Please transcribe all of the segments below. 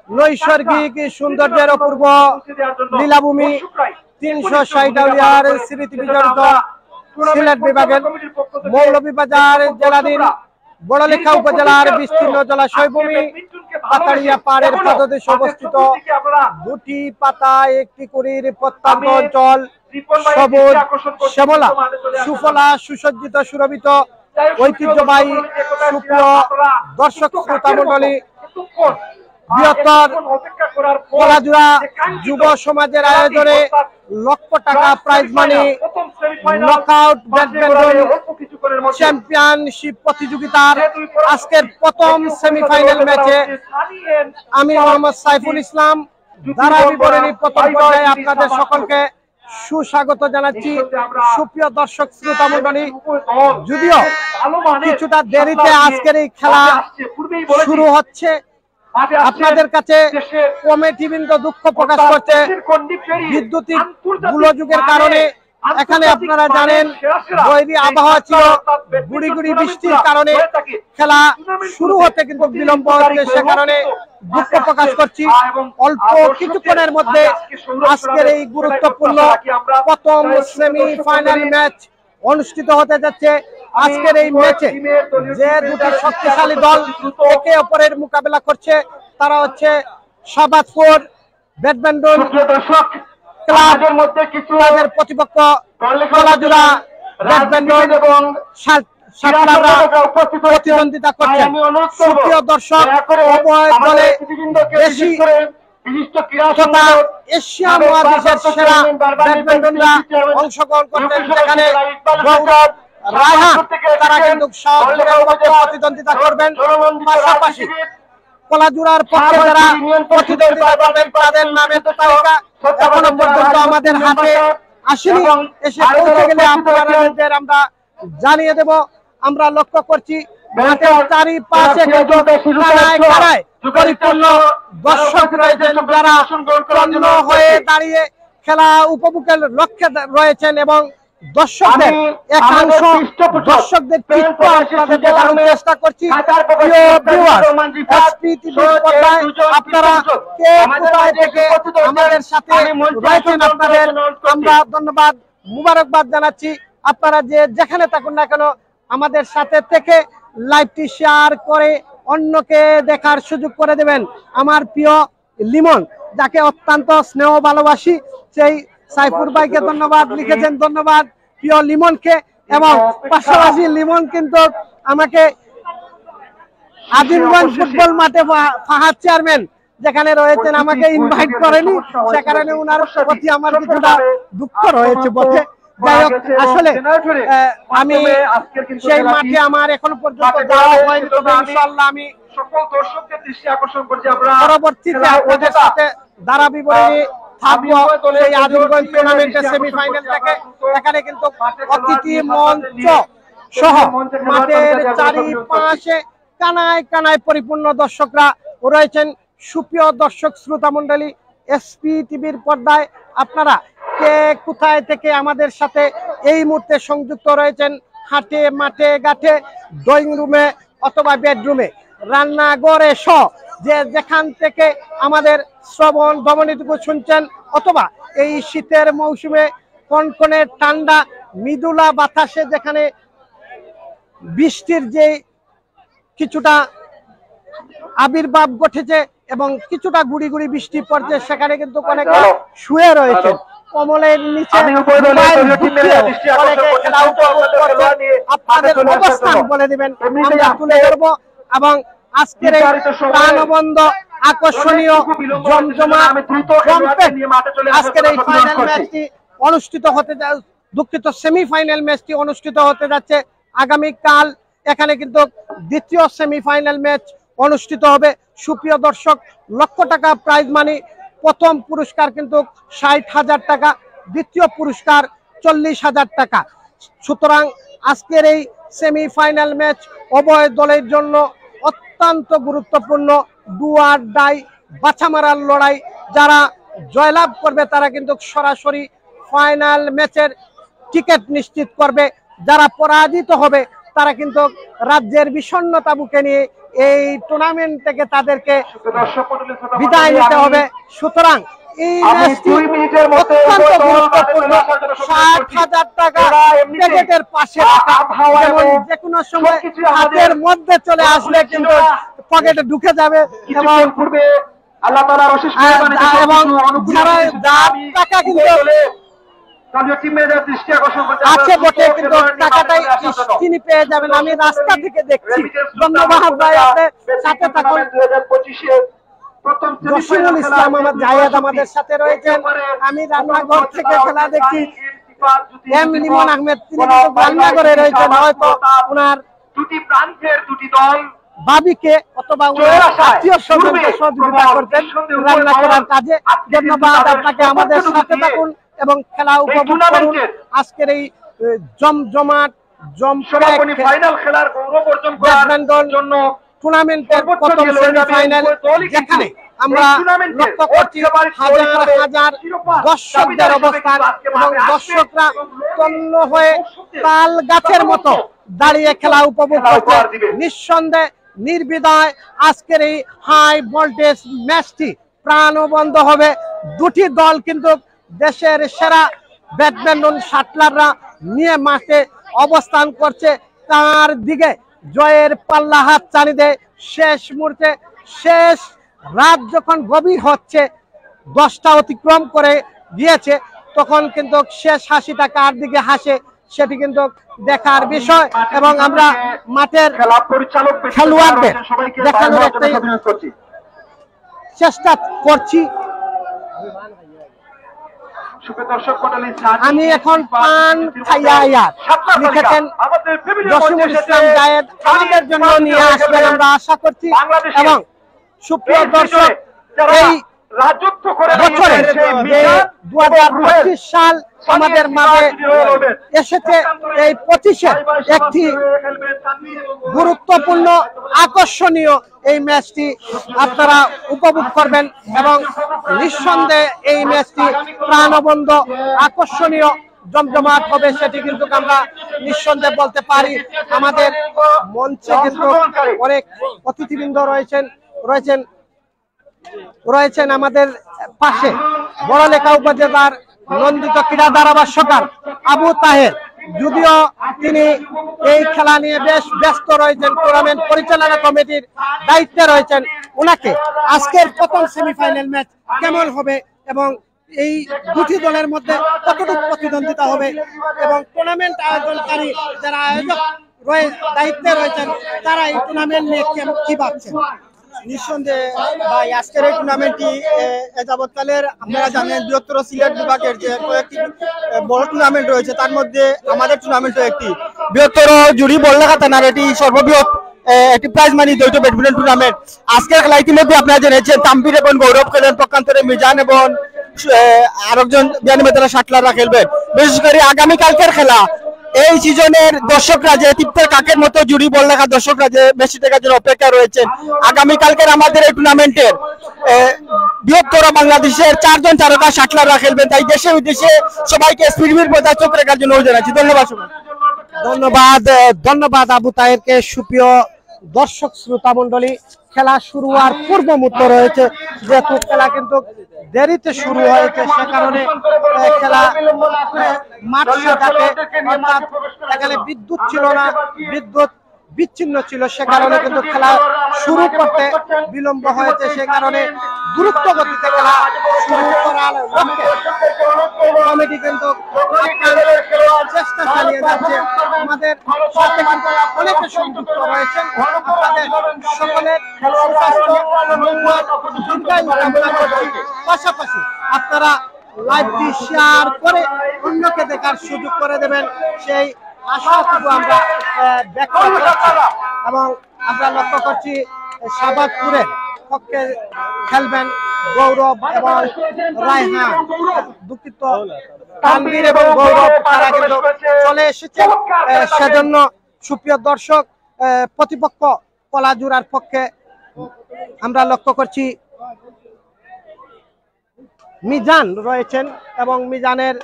নৈসর্গিক সৌন্দর্যের অপূর্ব লীলাভূমি 360 আউলিয়ার স্মৃতি বিজড়িত সিলেট বিভাগের মৌলভীবাজার জেলাধীন বড়লেখা উপজেলার বিস্তীর্ণ জলাশয়ভূমি পাতাড়িয়া পাহাড়ের পাদদেশে অবস্থিত দুটি পাতায় একটি কুড়ির প্রত্যন্ত অঞ্চল সবুজ শ্যামলা সুফলা সুসজ্জিত সুরভিত ঐতিহ্যবাহী সুপ্রিয় দর্শক শ্রোতা মণ্ডলী, বৃহত্তর কলাজোড়া যুব সমাজের আয়োজনে লক্ষ টাকা prize money knockout badminton championship প্রতিযোগিতার আজকের প্রথম সেমিফাইনাল ম্যাচে আমি মোহাম্মদ সাইফুল ইসলাম ধারা বিবরণী প্রথম পর্যায়ে আপনাদের সকলকে সুস্বাগত জানাচ্ছি। সুপ্রিয় দর্শক শ্রোতা মণ্ডলী, যদিও কিছুটা দেরিতে আজকের এই খেলা শুরু হচ্ছে, আপনাদের কাছে কমিটিবৃন্দ দুঃখ প্রকাশ করছে বিদ্যুতিক গোলযোগের কারণে। এখানে আপনারা জানেন বৈরী আবহাওয়া ছিল, গুড়ি গুড়ি বৃষ্টির কারণে খেলা শুরু হতে কিন্তু বিলম্ব হচ্ছে, সে কারণে দুঃখ প্রকাশ করছি। অল্প কিছুক্ষণের মধ্যে আজকের এই গুরুত্বপূর্ণ প্রথম সেমিফাইনাল ম্যাচ অনুষ্ঠিত হতে যাচ্ছে। আজকের এই ম্যাচে যে দুটি শক্তিশালী দল একে অপরের মোকাবেলা করছে তারা হচ্ছে শাহবাজপুর ব্যাডমিন্টন ক্লাবের মধ্যে ক্লাবের প্রতিপক্ষ কলাজোড়া ব্যাডমিন্টন এবং প্রতিদ্বন্দ্বিতা করছে। সুপ্রিয় দর্শক, উভয় দলে বেশি তথা এশিয়া মহাদেশের সেরা ব্যাডমিন্টনরা অংশগ্রহণ করছেন, যেখানে গৌরব রায়হান তারা কিন্তু প্রতিদ্বন্দ্বিতা করবেন। পাশাপাশি কলাজোড়ার পক্ষে যারা প্রতিদ্বন্দ্বিতা করবেন তাদের নামের তালিকা এখনো পর্যন্ত আমাদের হাতে আসেনি, এসে পৌঁছে গেলে আপনাদের আমরা জানিয়ে দেব। আমরা লক্ষ্য করছি মাঠের চারিপাশে পরিপূর্ণ দর্শক রয়েছেন, যারা তন্ন হয়ে দাঁড়িয়ে খেলা উপভোগের লক্ষ্যে রয়েছেন এবং দর্শকদের একাংশ দর্শকদের দেখানোর চেষ্টা করছি। আপনারা কে কোথায় থেকে আমাদের সাথে রয়েছেন আপনাদের আমরা ধন্যবাদ মুবারকবাদ জানাচ্ছি। আপনারা যে যেখানে থাকুন না কেন আমাদের সাথে থেকে লাইভটি শেয়ার করে অন্যকে দেখার সুযোগ করে দেবেন। আমার প্রিয় লিমন, যাকে অত্যন্ত স্নেহ ভালোবাসি, সেই সাইফুর ভাইকে ধন্যবাদ লিখেছেন, ধন্যবাদ প্রিয় লিমনকে। এবং পাশাপাশি লিমন কিন্তু আমাকে আজিমগঞ্জ ফুটবল মাঠে ফাহাদ চেয়ারম্যান যেখানে রয়েছেন আমাকে ইনভাইট করেনি, সে কারণে ওনার প্রতি আমার কিছুটা দুঃখ রয়েছে বটে। যাই হোক, আসলে আমি সেই মাঠে আমার এখনো পর্যন্ত যাওয়া হয়নি, তবে ইনশাআল্লাহ আমি সকল দর্শকদের দৃষ্টি আকর্ষণ করছি আমরা পরবর্তীতে আপনাদের সাথে ধারা বিবরণী থাকবো। এই আজিমগঞ্জ টুর্নামেন্টের সেমিফাইনাল থেকে এখানে কিন্তু অতিথি মঞ্চ সহ মাঠের চারিপাশে কানায় কানায় পরিপূর্ণ দর্শকরা রয়েছেন। সুপ্রিয় দর্শক শ্রোতা মণ্ডলী, এসপি টিভির পর্দায় আপনারা কে কোথায় থেকে আমাদের সাথে এই মুহূর্তে সংযুক্ত রয়েছেন, হাটে মাঠে ঘাটে ড্রয়িং রুমে অথবা বেডরুমে রান্নাঘরে সহ যে যেখান থেকে আমাদের শ্রবণ ধ্বনিটুকু শুনছেন, অথবা এই শীতের মৌসুমে কনকনে ঠান্ডা মৃদুলা বাতাসে যেখানে বৃষ্টির যে কিছুটা আবির্ভাব ঘটেছে এবং কিছুটা গুড়ি গুড়ি বৃষ্টি পড়ছে, সেখানে কিন্তু অনেকে শুয়ে রয়েছে কমলের নিচে। আপনাদের অবস্থান বলে দিবেন, আমরা তুলে ধরবো এবং আজকের এই প্রাণবন্ধ আকর্ষণীয় জমজমা আজকের এই ফাইনাল ম্যাচটি অনুষ্ঠিত হতে দুঃখিত সেমিফাইনাল ম্যাচটি অনুষ্ঠিত হতে যাচ্ছে আগামীকাল। এখানে কিন্তু দ্বিতীয় সেমিফাইনাল ম্যাচ অনুষ্ঠিত হবে। সুপ্রিয় দর্শক, লক্ষ টাকা প্রাইজ মানি, প্রথম পুরস্কার কিন্তু 60,000 টাকা, দ্বিতীয় পুরস্কার 40,000 টাকা। সুতরাং আজকের এই সেমিফাইনাল ম্যাচ উভয় দলের জন্য অত্যন্ত গুরুত্বপূর্ণ, ডু অর ডাই বাছা মারার লড়াই। যারা জয়লাভ করবে তারা কিন্তু সরাসরি ফাইনাল ম্যাচের টিকিট নিশ্চিত করবে, যারা পরাজিত হবে তারা কিন্তু রাজ্যের বিষণ্ণতা বুকে নিয়ে এই টুর্নামেন্ট থেকে তাদেরকে বিদায় নিতে হবে। সুতরাং এই ম্যাচটি অত্যন্ত গুরুত্বপূর্ণ। 60,000 টাকা টিকেটের পাশে রাখা, যেমন যে কোনো সময় হাতের মধ্যে চলে আসলে কিন্তু পকেটে ঢুকে যাবে এবং যারা যার টাকা কিন্তু আছে বটে, কিন্তু টাকাটাই তিনি পেয়ে যাবেন। আমি রাস্তা থেকে দেখছি। ধন্যবাদ ভাই, আপনি সাথে থাকুন। জসিমুল ইসলাম আমার জায়েদ আমাদের সাথে রয়েছেন। আমি রান্নাঘর থেকে খেলা দেখি। এম লিমন আহমেদ তিনি রান্নাঘরে রয়েছেন, হয়তো ওনার দুটি প্রান্তের দুটি দল ভাবিকে অথবা আত্মীয় স্বজনকে সহযোগিতা করতেন রান্না করার কাজে। ধন্যবাদ আপনাকে, আমাদের সাথে থাকুন এবং খেলা উপভোগ করুন। আজকের এই জমজমাট ফাইনাল খেলার গৌরব অর্জন করার জন্য টুর্নামেন্টের প্রথম সেমিফাইনাল, যেখানে আমরা লক্ষ্য করছি হাজার হাজার দর্শকদের অবস্থান এবং দর্শকরা তন্ন হয়ে তাল গাছের মতো দাঁড়িয়ে খেলা উপভোগ করছে। নিঃসন্দেহে নির্বিধায় আজকের এই হাই ভোল্টেজ ম্যাচটি প্রাণবন্ত হবে। দুটি দল কিন্তু দেশের সেরা ব্যাডমিন্টন শাটলাররা নিয়ে মাঠে অবস্থান করছে। তার দিকে জয়ের পাল্লা হাত চানি দেয় শেষ মুহূর্তে। শেষ রাত যখন গভীর হচ্ছে, 10টা অতিক্রম করে গিয়েছে, তখন কিন্তু শেষ হাসিটা কার দিকে হাসে সেটি কিন্তু দেখার বিষয়। এবং আমরা মাঠের খেলোয়াড়দের দেখানোর একটাই চেষ্টা করছি। আমি এখন পান খাইয়া লিখেছেন জসিমুল ইসলাম জায়েদ, আমাদের জন্য নিয়ে আসবেন আমরা আশা করছি। এবং সুপ্রিয় দর্শক, এই বছরে 2025 সাল আমাদের মাঝে এসেছে, এই 25-এর একটি গুরুত্বপূর্ণ আকর্ষণীয় এই ম্যাচটি আপনারা উপভোগ করবেন এবং নিঃসন্দেহে এই ম্যাচটি প্রাণবন্ত আকর্ষণীয় জমজমাট হবে, সেটি কিন্তু আমরা নিঃসন্দেহে বলতে পারি। আমাদের মঞ্চে কিন্তু অনেক অতিথিবৃন্দ রয়েছেন আমাদের পাশে। বড়লেখা উপজেলার নন্দিত ক্রীড়া ধারাভাষ্যকার আবু তাহের, যদিও তিনি এই খেলা নিয়ে বেশ ব্যস্ত রয়েছেন, টুর্নামেন্ট পরিচালনা কমিটির দায়িত্বে রয়েছেন, ওনাকে আজকের প্রথম সেমিফাইনাল ম্যাচ কেমন হবে এবং এই দুটি দলের মধ্যে কতটুকু প্রতিদ্বন্দ্বিতা হবে এবং টুর্নামেন্ট আয়োজনকারী যারা আয়োজক দায়িত্বে রয়েছেন তারা এই টুর্নামেন্ট নিয়ে কি ভাবছেন। নিঃসন্দেহে ভাই, আজকের এই টুর্নামেন্টটি যাবৎকালের আপনারা জানেন বৃহত্তর সিলেট বিভাগের যে কয়েকটি বড় টুর্নামেন্ট রয়েছে তার মধ্যে আমাদের টুর্নামেন্টও একটি বৃহত্তর জুড়ি বড়লেখা থানার এটি সর্ববৃহৎ একটি প্রাইজ মানি দ্বৈত ব্যাডমিন্টন টুর্নামেন্ট। আজকের খেলা ইতিমধ্যে আপনারা জেনেছেন তাম্বির এবং গৌরব খেলেন, পক্ষান্তরে মিজান এবং আরেকজন বিয়ানীবাজার শাটলাররা খেলবেন। বিশেষ করে আগামীকালকের খেলা এই সিজনের দর্শকরা যে তীব্রের কাকের মতো জুড়ি বড়লেখা দর্শকরা যে মেসি দেখার জন্য অপেক্ষা রয়েছেন, আগামীকালকের আমাদের এই টুর্নামেন্টের বৃহত্তর বাংলাদেশের 4 জন তারকা শাটলাররা খেলবেন। তাই দেশে বিদেশে সবাইকে স্পিড বজায় চোখ রাখার জন্য জানাচ্ছি। ধন্যবাদ সবাই। ধন্যবাদ আবু তাহেরকে। সুপ্রিয় দর্শক শ্রোতা মন্ডলী, খেলা শুরু হওয়ার পূর্ব মুহূর্ত রয়েছে, যেহেতু খেলা কিন্তু দেরিতে শুরু হয়েছে সে কারণে খেলা মাঠ সাজাতে অর্থাৎ এখানে বিদ্যুৎ ছিল না, বিদ্যুৎ বিচ্ছিন্ন ছিল, সে কারণে কিন্তু খেলা শুরু করতে বিলম্ব হয়েছে। সে কারণে দ্রুত গতিতে খেলা শুরু করার লক্ষ্যে কমিটি কিন্তু চেষ্টা চালিয়ে যাচ্ছে। আমাদের সাথে কিন্তু অনেকে সংযুক্ত রয়েছেন, আপনাদের সকলের কামনা করছি। পাশাপাশি আপনারা লাইভটি শেয়ার করে অন্যকে দেখার সুযোগ করে দেবেন, সেই আশাটুকু আমরা ব্যক্ত করছি। এবং আমরা লক্ষ্য করছি শাহবাজপুরের পক্ষে খেলবেন গৌরব এবং রায়হান, দুঃখিত তানভীর এবং গৌরব তারা কিন্তু চলে এসেছে। সেজন্য সুপ্রিয় দর্শক, প্রতিপক্ষ কলাজুরার পক্ষে আমরা লক্ষ্য করছি মিজান রয়েছেন এবং মিজানের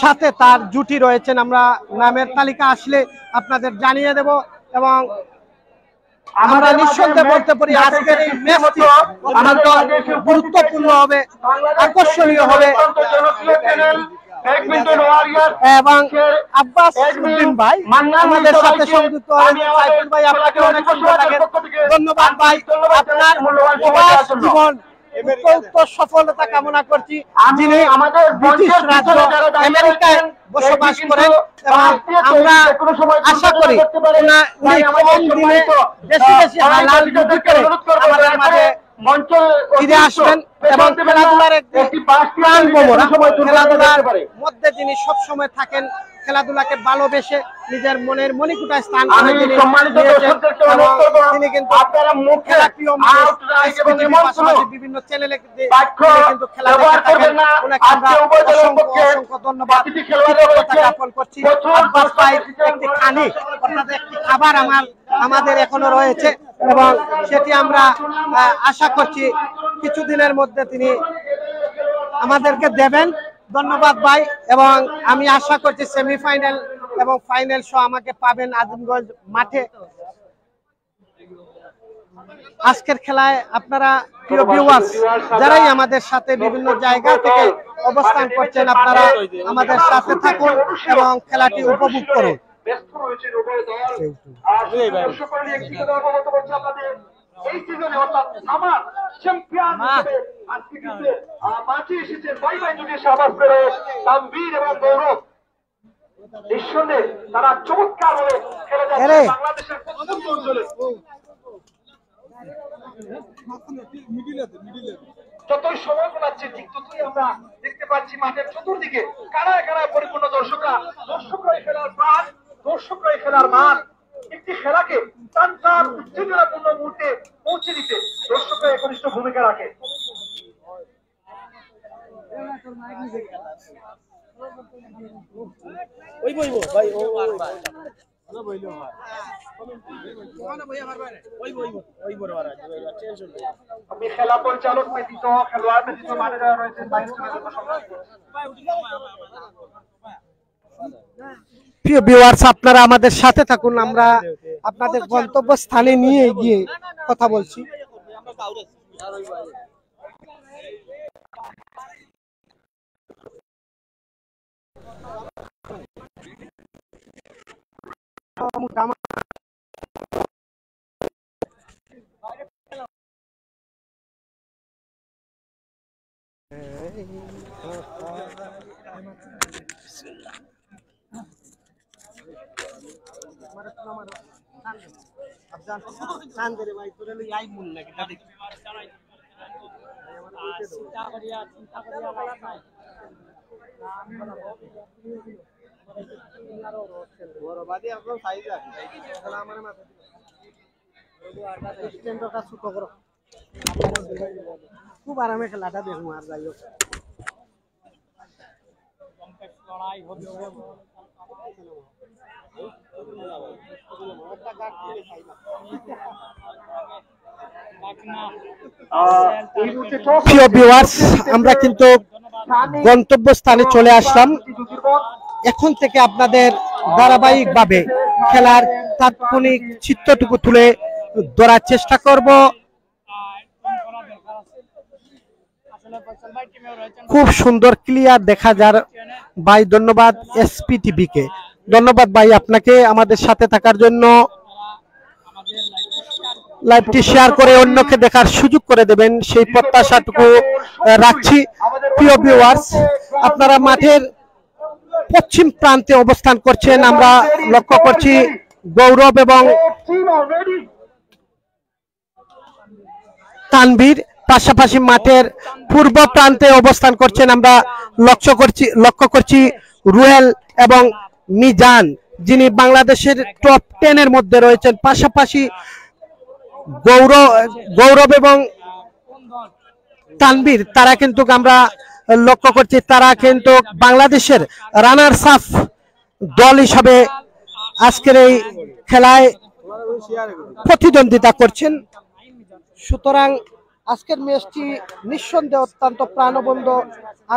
সাথে তার জুটি রয়েছেন। আমরা নামের তালিকা আসলে আপনাদের জানিয়ে দেব। এবং আমরা নিঃসন্দেহে বলতে পারি আজকের এই ম্যাচটি অত্যন্ত গুরুত্বপূর্ণ হবে, আকর্ষণীয় হবে। এবং আব্বাস উদ্দিন ভাই আমাদের সাথে সংযুক্ত হয়েছে। সাইফুল ভাই, আপনাকে অনেক সুন্দর লাগে, ধন্যবাদ ভাই। আপনার প্রবাস জীবন সফলতা কামনা করছি। যিনি ব্রিটিশ রাজ্য আমেরিকায় বসবাস করেন এবং আমরা আশা করি উনি কম দিনে বেশি বেশি হালাল রুজি করে আমাদের মাঝে ফিরে আসবেন এবং খেলাধুলার একটি প্রাণ ভোমরা, খেলাধুলার মধ্যে যিনি সবসময় থাকেন, খেলাধুলাকে ভালোবেসে নিজের মনের মণিকুটায় স্থান করে তিনি কিন্তু খেলাপ্রিয় মানুষ, পাশাপাশি বিভিন্ন চ্যানেলে কিন্তু খেলা অসংখ্য ধন্যবাদ জ্ঞাপন করছি। আব্বাস ভাই একটি খানি অর্থাৎ একটি খাবার আমাদের এখনো রয়েছে এবং সেটি আমরা আশা করছি কিছুদিনের মধ্যে তিনি আমাদেরকে দেবেন। ধন্যবাদ ভাই, এবং আমি আশা করছি সেমিফাইনাল এবং ফাইনাল শো আমাকে পাবেন আজিমগঞ্জ মাঠে। আজকের খেলায় আপনারা প্রিয় ভিউয়ার্স যারাই আমাদের সাথে বিভিন্ন জায়গা থেকে অবস্থান করছেন, আপনারা আমাদের সাথে থাকুন এবং খেলাটি উপভোগ করুন। এই সিজনে অর্থাৎ আমার চ্যাম্পিয়ন হিসেবে আজকে কিন্তু মাঠে এসেছেন ভাই ভাই জুটি শাহবাজ পেরেস, তানভীর এবং গৌরব। নিঃসন্দেহে তারা চমৎকার ভাবে খেলে যাচ্ছে বাংলাদেশের পশ্চিম অঞ্চলে। যতই সময় গোলাচ্ছে ঠিক ততই আমরা দেখতে পাচ্ছি মাঠের চতুর্দিকে কারায় কারায় পরিপূর্ণ দর্শকরাই খেলার প্রাণ, দর্শকরাই খেলার মান। একটি খেলাকে টান উত্তেজনাপূর্ণ মুহূর্তে পৌঁছে দিতে দর্শকরা একনিষ্ঠ ভূমিকা রাখে। আমি খেলা পরিচালক ব্যতীত খেলোয়াড় ব্যতীত মাঠে যারা রয়েছেন প্রিয় ভিউয়ার্স আপনারা আমাদের সাথে থাকুন, আমরা আপনাদের গন্তব্যস্থানে নিয়ে গিয়ে কথা বলছি। খুব আরামে খেলাটা দেখবো আর যাই হোক। প্রিয় ভিউয়ার্স আমরা কিন্তু গন্তব্যস্থানে চলে আসলাম। এখন থেকে আপনাদের ধারাবাহিকভাবে খেলার তাৎক্ষণিক চিত্রটুকু তুলে ধরার চেষ্টা করব। খুব সুন্দর ক্লিয়ার দেখা যার ভাই, ধন্যবাদ এসপি টিভি কে, ধন্যবাদ ভাই আপনাকে আমাদের সাথে থাকার জন্য। লাইভটি শেয়ার করে অন্যকে দেখার সুযোগ করে দেবেন সেই প্রত্যাশাটুকু রাখছি। প্রিয় ভিউয়ার্স আপনারা মাঠের পশ্চিম প্রান্তে অবস্থান করছেন, আমরা লক্ষ্য করছি গৌরব এবং তানভীর, পাশাপাশি মাঠের পূর্ব প্রান্তে অবস্থান করছেন, আমরা লক্ষ্য করছি রুহেল এবং মিজান যিনি বাংলাদেশের টপ 10 এর মধ্যে রয়েছেন, পাশাপাশি গৌরব এবং তানভীর তারা কিন্তু আমরা লক্ষ্য করছি তারা কিন্তু বাংলাদেশের রানার্স আপ দল হিসাবে আজকের এই খেলায় প্রতিদ্বন্দ্বিতা করছেন। সুতরাং আজকের ম্যাচটি নিঃসন্দেহে অত্যন্ত প্রাণবন্ত,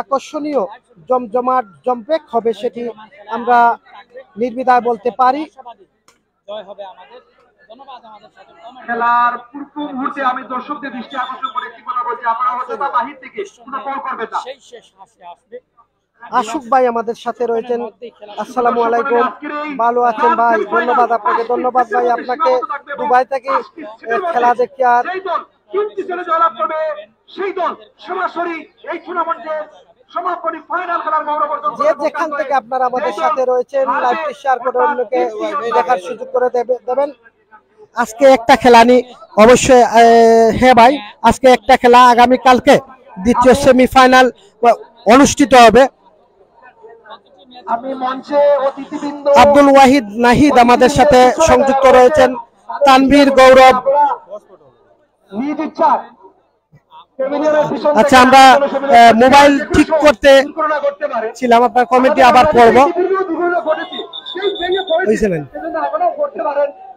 আকর্ষণীয়, জমজমাট, জমপেক হবে সেটি আমরা নির্দ্বিধায় বলতে পারি। খেলার পূর্ব মুহূর্তে আমি দর্শকদের দৃষ্টি আকর্ষণ করে একটি কথা বলছি, আপনারা হয়তো বা বাহির থেকে কোনো কল করবেন না। আশুক ভাই আমাদের সাথে রয়েছেন। আসসালামু আলাইকুম, ভালো আছেন ভাই? ধন্যবাদ আপনাকে, ধন্যবাদ ভাই আপনাকে। দুবাই থেকে খেলা দেখে আর সেই দল তিনটি ছেলে জয়লাভ করবে, সেই দল সরাসরি এই টুর্নামেন্টে সমাপনী ফাইনাল খেলার গৌরব অর্জন যে যেখান থেকে আপনারা আমাদের সাথে রয়েছেন লাইভটি শেয়ার করে অন্যকে দেখার সুযোগ করে দেবেন। আজকে একটা খেলা নি অবশ্যই, হ্যাঁ ভাই, আজকে একটা খেলা, আগামী কালকে দ্বিতীয় সেমিফাইনাল অনুষ্ঠিত হবে। আমি মঞ্চে অতিথিবৃন্দ আব্দুল ওয়াহিদ নাহিদ আমাদের সাথে সংযুক্ত রয়েছেন, তানভীর গৌরব। নিজ ইচ্ছা আচ্ছা, আমরা মোবাইল ঠিক করতে ছিলাম, আপনার কমেন্টটি আবার পড়বো। বুঝছিলেন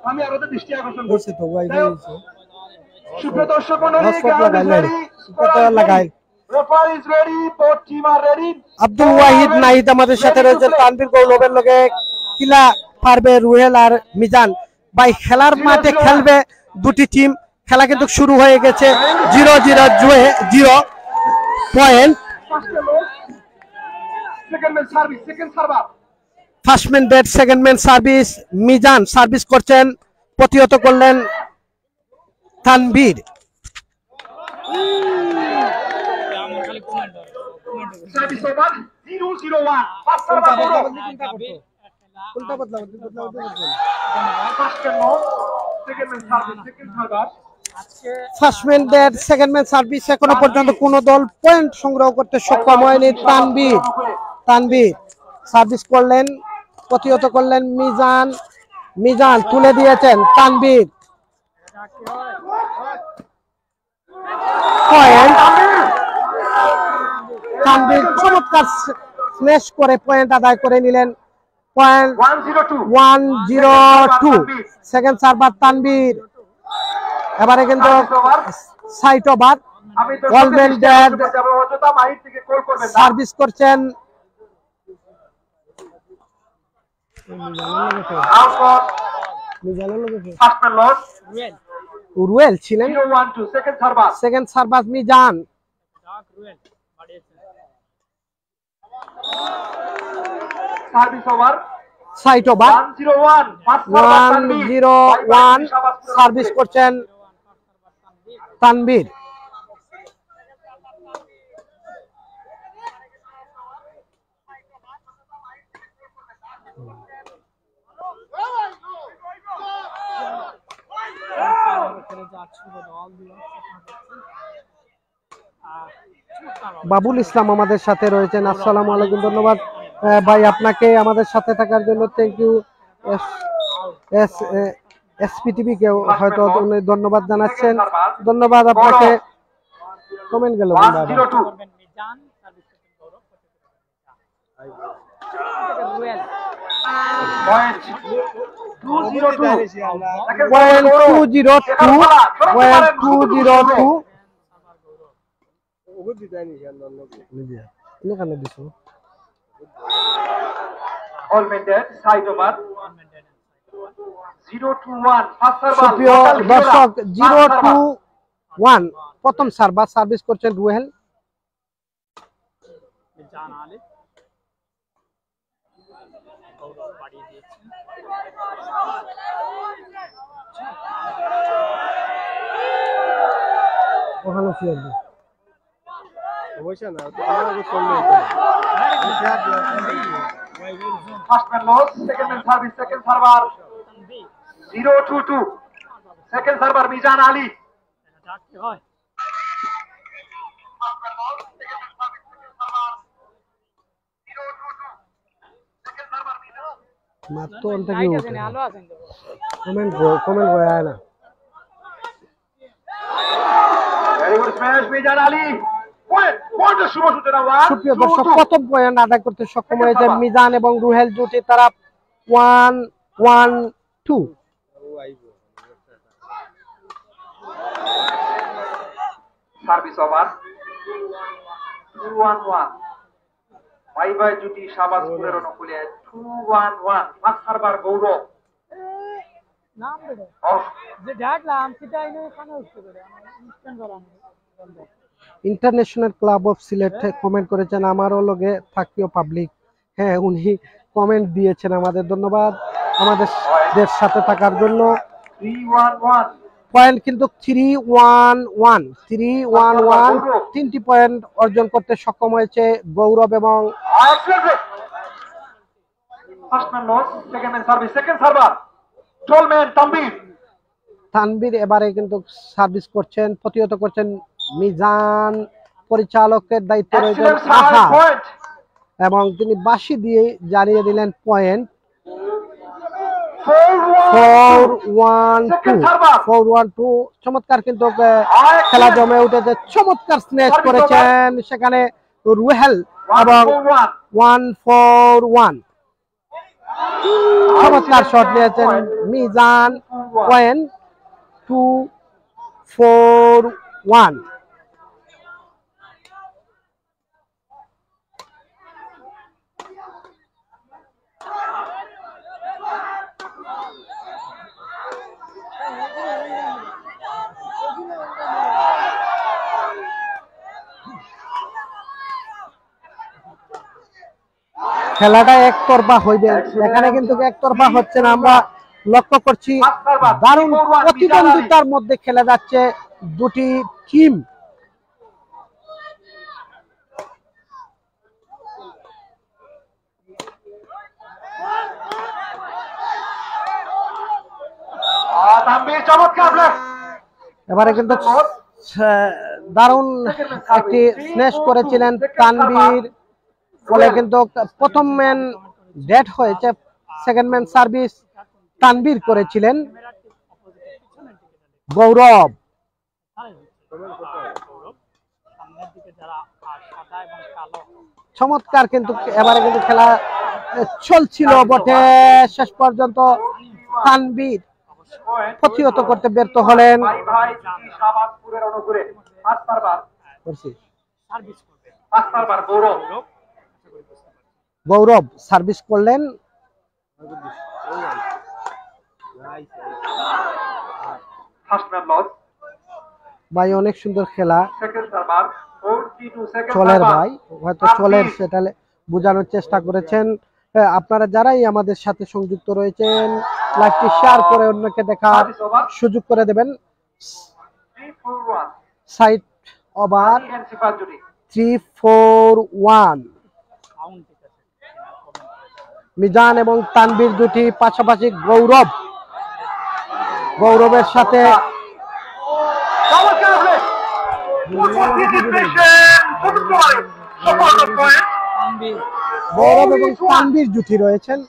আমি আরো দৃষ্টি আকর্ষণ বলছে তো ভাই বলছে সুপ্রিয় দর্শক মণ্ডলী, হসপিটাল লাগাইলেন হসপিটাল লাগাই। referee is ready, both team are ready. Abdul Wahid Nahid আমাদের সাথে রয়েছে, তানভীর গৌরবের লগে কিলা পারবে রুহেল আর মিজান ভাই। খেলার মাঠে খেলবে দুটি টিম, খেলা কিন্তু শুরু হয়ে গেছে। 0-0 point. Second man service, second server. First man bat, second man service. Mizan service করছেন, প্রতিহত করলেন Tanvir. Service over, 0-0-1. First server, Gaurav. First man no, second man service, second server. First man bat, second man service. এখনো পর্যন্ত কোন দল point সংগ্রহ করতে সক্ষম হয়নি। তানভীর সার্ভিস করলেন, প্রতিহত করলেন মিজান তুলে দিয়েছেন তানভীর। পয়েন্ট, তানভীর চমৎকার স্ম্যাশ করে পয়েন্ট আদায় করে নিলেন। পয়েন্ট 1-0-2। Second server Tanvir. এবারে কিন্তু সাইট ওভার, অলম্যান ড্যাড সার্ভিস করছেন। রুয়েল ছিলেন, second server Mizan. Service over, side over 1-0-1. First server, Tanvir. 1-0-1 service করছেন তানভীর। বাবুল ইসলাম আমাদের সাথে রয়েছেন। আসসালামু আলাইকুম, ধন্যবাদ ভাই আপনাকে আমাদের সাথে থাকার জন্য। Thank you. এসপিটিভি কে হয়তো ধন্যবাদ জানাচ্ছেন, ধন্যবাদ আপনাকে। কমেন্ট গেল 1-0-2. Point 2-0-2. Point 2-0-2 Allman dead, side over. 0-1. First server, সুপ্রিয় Local দর্শক, Hira. 0-1 প্রথম সার্ভার সার্ভিস করছেন রুহেল। ওখানে ফিরে অবশ্যই না, First man lost, second man service, second server. 0-2-2. Second server, Mizan Ali. মাত্র অন্ত কি কমেন্ট করে না। Very good smash, Mizan Ali. Point শুভ সূচনা। সুপ্রিয় দর্শক, প্রথম পয়েন্ট আদায় করতে সক্ষম হয়েছে মিজান এবং রুহেল জুটি। তারা 1-1-2। Service over 2-1-1। ভাই ভাই জুটি শাহবাজপুরের অনুকূলে 2-1-1। First server Gourab. International club of Sylhet comment করেছেন আমারও লগে থাকিও পাবলিক। হ্যাঁ, উনি কমেন্ট দিয়েছেন, আমাদের ধন্যবাদ আমাদের সাথে থাকার জন্য। 3-1-1 পয়েন্ট কিন্তু 3-1-1 তিনটি পয়েন্ট অর্জন করতে সক্ষম হয়েছে গৌরব এবং first man loss, second man service, second server টোলম্যান তানভীর। তানভীর এবারে কিন্তু সার্ভিস করছেন, প্রতিহত করছেন মিজান। পরিচালকের দায়িত্বে রয়েছেন আহাদ এবং তিনি বাঁশি দিয়ে জানিয়ে দিলেন পয়েন্ট 4-1-2। চমৎকার কিন্তু খেলা জমে উঠেছে, চমৎকার স্ন্যাচ করেছেন সেখানে রুহেল এবং 1-4-1 চমৎকার শট নিয়েছেন মিজান। পয়েন্ট 2-4-1। খেলাটা একতরফা হইবে, এখানে কিন্তু একতরফা হচ্ছে না, আমরা লক্ষ্য করছি দারুণ প্রতিদ্বন্দ্বিতার মধ্যে খেলা যাচ্ছে দুটি টিম। এবারে কিন্তু দারুণ একটি স্ন্যাচ করেছিলেন তানভীর, ফলে কিন্তু প্রথম ম্যান ডেড হয়েছে, সেকেন্ড ম্যান সার্ভিস তানভীর করেছিলেন গৌরব। চমৎকার কিন্তু এবারে কিন্তু খেলা চলছিল বটে, শেষ পর্যন্ত তানভীর প্রতিহত করতে ব্যর্থ হলেন। গৌরব সার্ভিস করলেন, ভাই অনেক সুন্দর খেলা চলের ভাই, হয়তো চলের সেটা বোঝানোর চেষ্টা করেছেন। আপনারা যারাই আমাদের সাথে সংযুক্ত রয়েছেন লাইভটি শেয়ার করে অন্যকে দেখার সুযোগ করে দেবেন। সাইড ওভার 3-4-1 মিজান এবং তানভীর জুটি পাশাপাশি গৌরবের সাথে গৌরব এবং তানভীর জুটি রয়েছেন।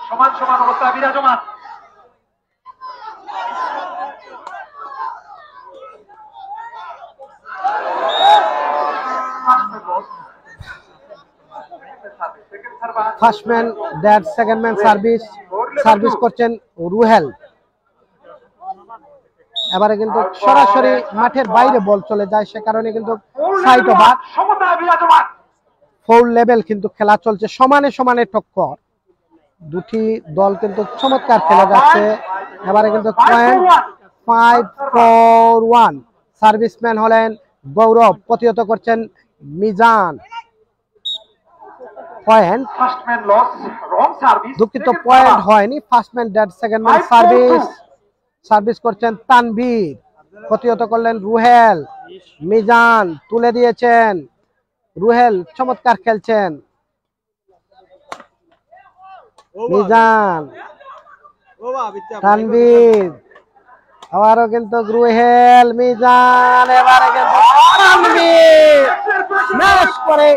সমান সমান অবস্থা বিরাজমান। First man dead, second man service করছেন রুহেল। এবারে কিন্তু সরাসরি মাঠের বাইরে বল চলে যায়, সে কারণে কিন্তু সাইড ওভার ফোর লেভেল কিন্তু খেলা চলছে, সমানে সমানে টক্কর, দুটি দল কিন্তু চমৎকার খেলে যাচ্ছে। এবারে কিন্তু পয়েন্ট 5-4-1 সার্ভিসম্যান হলেন গৌরব, প্রতিহত করছেন মিজান। পয়েন্ট দুঃখিত, পয়েন্ট হয়নি, first man dead, second man service করছেন তানভীর, প্রতিহত করলেন রুহেল। মিজান তুলে দিয়েছেন, রুহেল চমৎকার খেলছেন। মিজান, তানভীর, আবারও কিন্তু রুহেল, মিজান, এবারে কিন্তু তানভীর ম্যাচ করে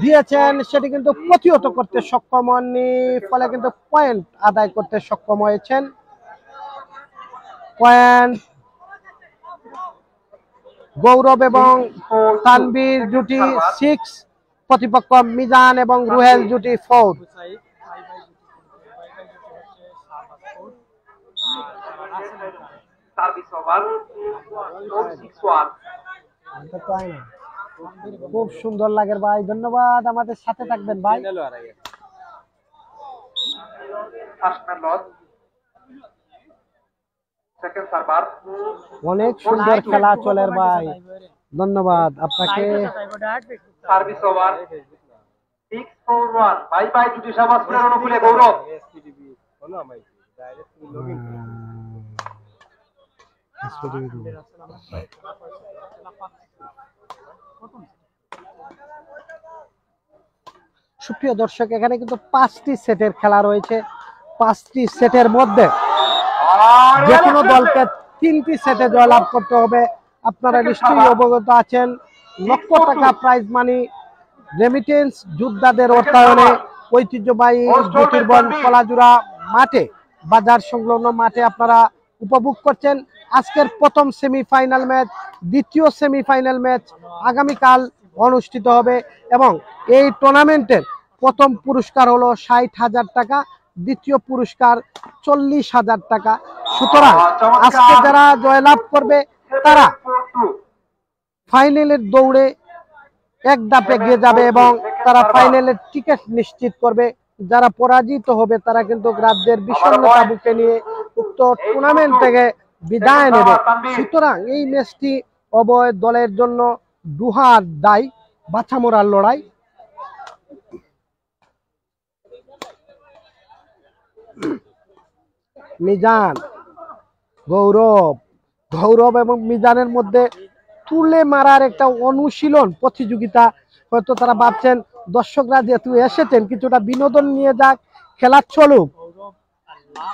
দিয়েছেন, সেটি কিন্তু প্রতিহত করতে সক্ষম হননি, ফলে কিন্তু পয়েন্ট আদায় করতে সক্ষম হয়েছেন। পয়েন্ট গৌরব এবং তানভীর জুটি 6, প্রতিপক্ষ মিজান এবং রুহেল জুটি 4। খুব সুন্দর লাগে ভাই, ধন্যবাদ, আমাদের সাথে থাকবেন ভাই। First man loss second server অনেক সুন্দর খেলা চলে ভাই, ধন্যবাদ আপনাকে। সার্ভিস ওভার 6-4-1 বাই বাই জুটি শাবাসপুরের অনুকূলে গৌরব। সুপ্রিয় দর্শক, এখানে কিন্তু 5টি সেটের খেলা রয়েছে। 5টি সেটের মধ্যে যে কোনো দলকে 3টি সেটে জয়লাভ করতে হবে। আপনারা নিশ্চয়ই অবগত আছেন, লক্ষ টাকা প্রাইজ মানি রেমিটেন্স যোদ্ধাদের অর্থায়নে ঐতিহ্যবাহী জ্যোতির্বন কলাজুড়া মাঠে, বাজার সংলগ্ন মাঠে আপনারা উপভোগ করছেন আজকের প্রথম সেমিফাইনাল ম্যাচ। দ্বিতীয় সেমিফাইনাল ম্যাচ আগামীকাল অনুষ্ঠিত হবে এবং এই টুর্নামেন্টের প্রথম পুরস্কার হলো 60,000 টাকা, দ্বিতীয় পুরস্কার 40,000 টাকা। সুতরাং আজকে যারা জয়লাভ করবে তারা ফাইনালের দৌড়ে এক ধাপ এগিয়ে যাবে এবং তারা ফাইনালের টিকিট নিশ্চিত করবে। যারা পরাজিত হবে তারা কিন্তু রাজ্যের বিষণ্ণতা বুকে নিয়ে উক্ত টুর্নামেন্ট থেকে বিদায় নেবে। সুতরাং এই ম্যাচটি উভয় দলের জন্য দুহার দায়, বাছামরার লড়াই। মিজান, গৌরব এবং মিজানের মধ্যে তুলে মারার একটা অনুশীলন প্রতিযোগিতা। হয়তো তারা ভাবছেন দর্শকরা যেহেতু এসেছেন কিছুটা বিনোদন নিয়ে যাক, খেলা চলুক,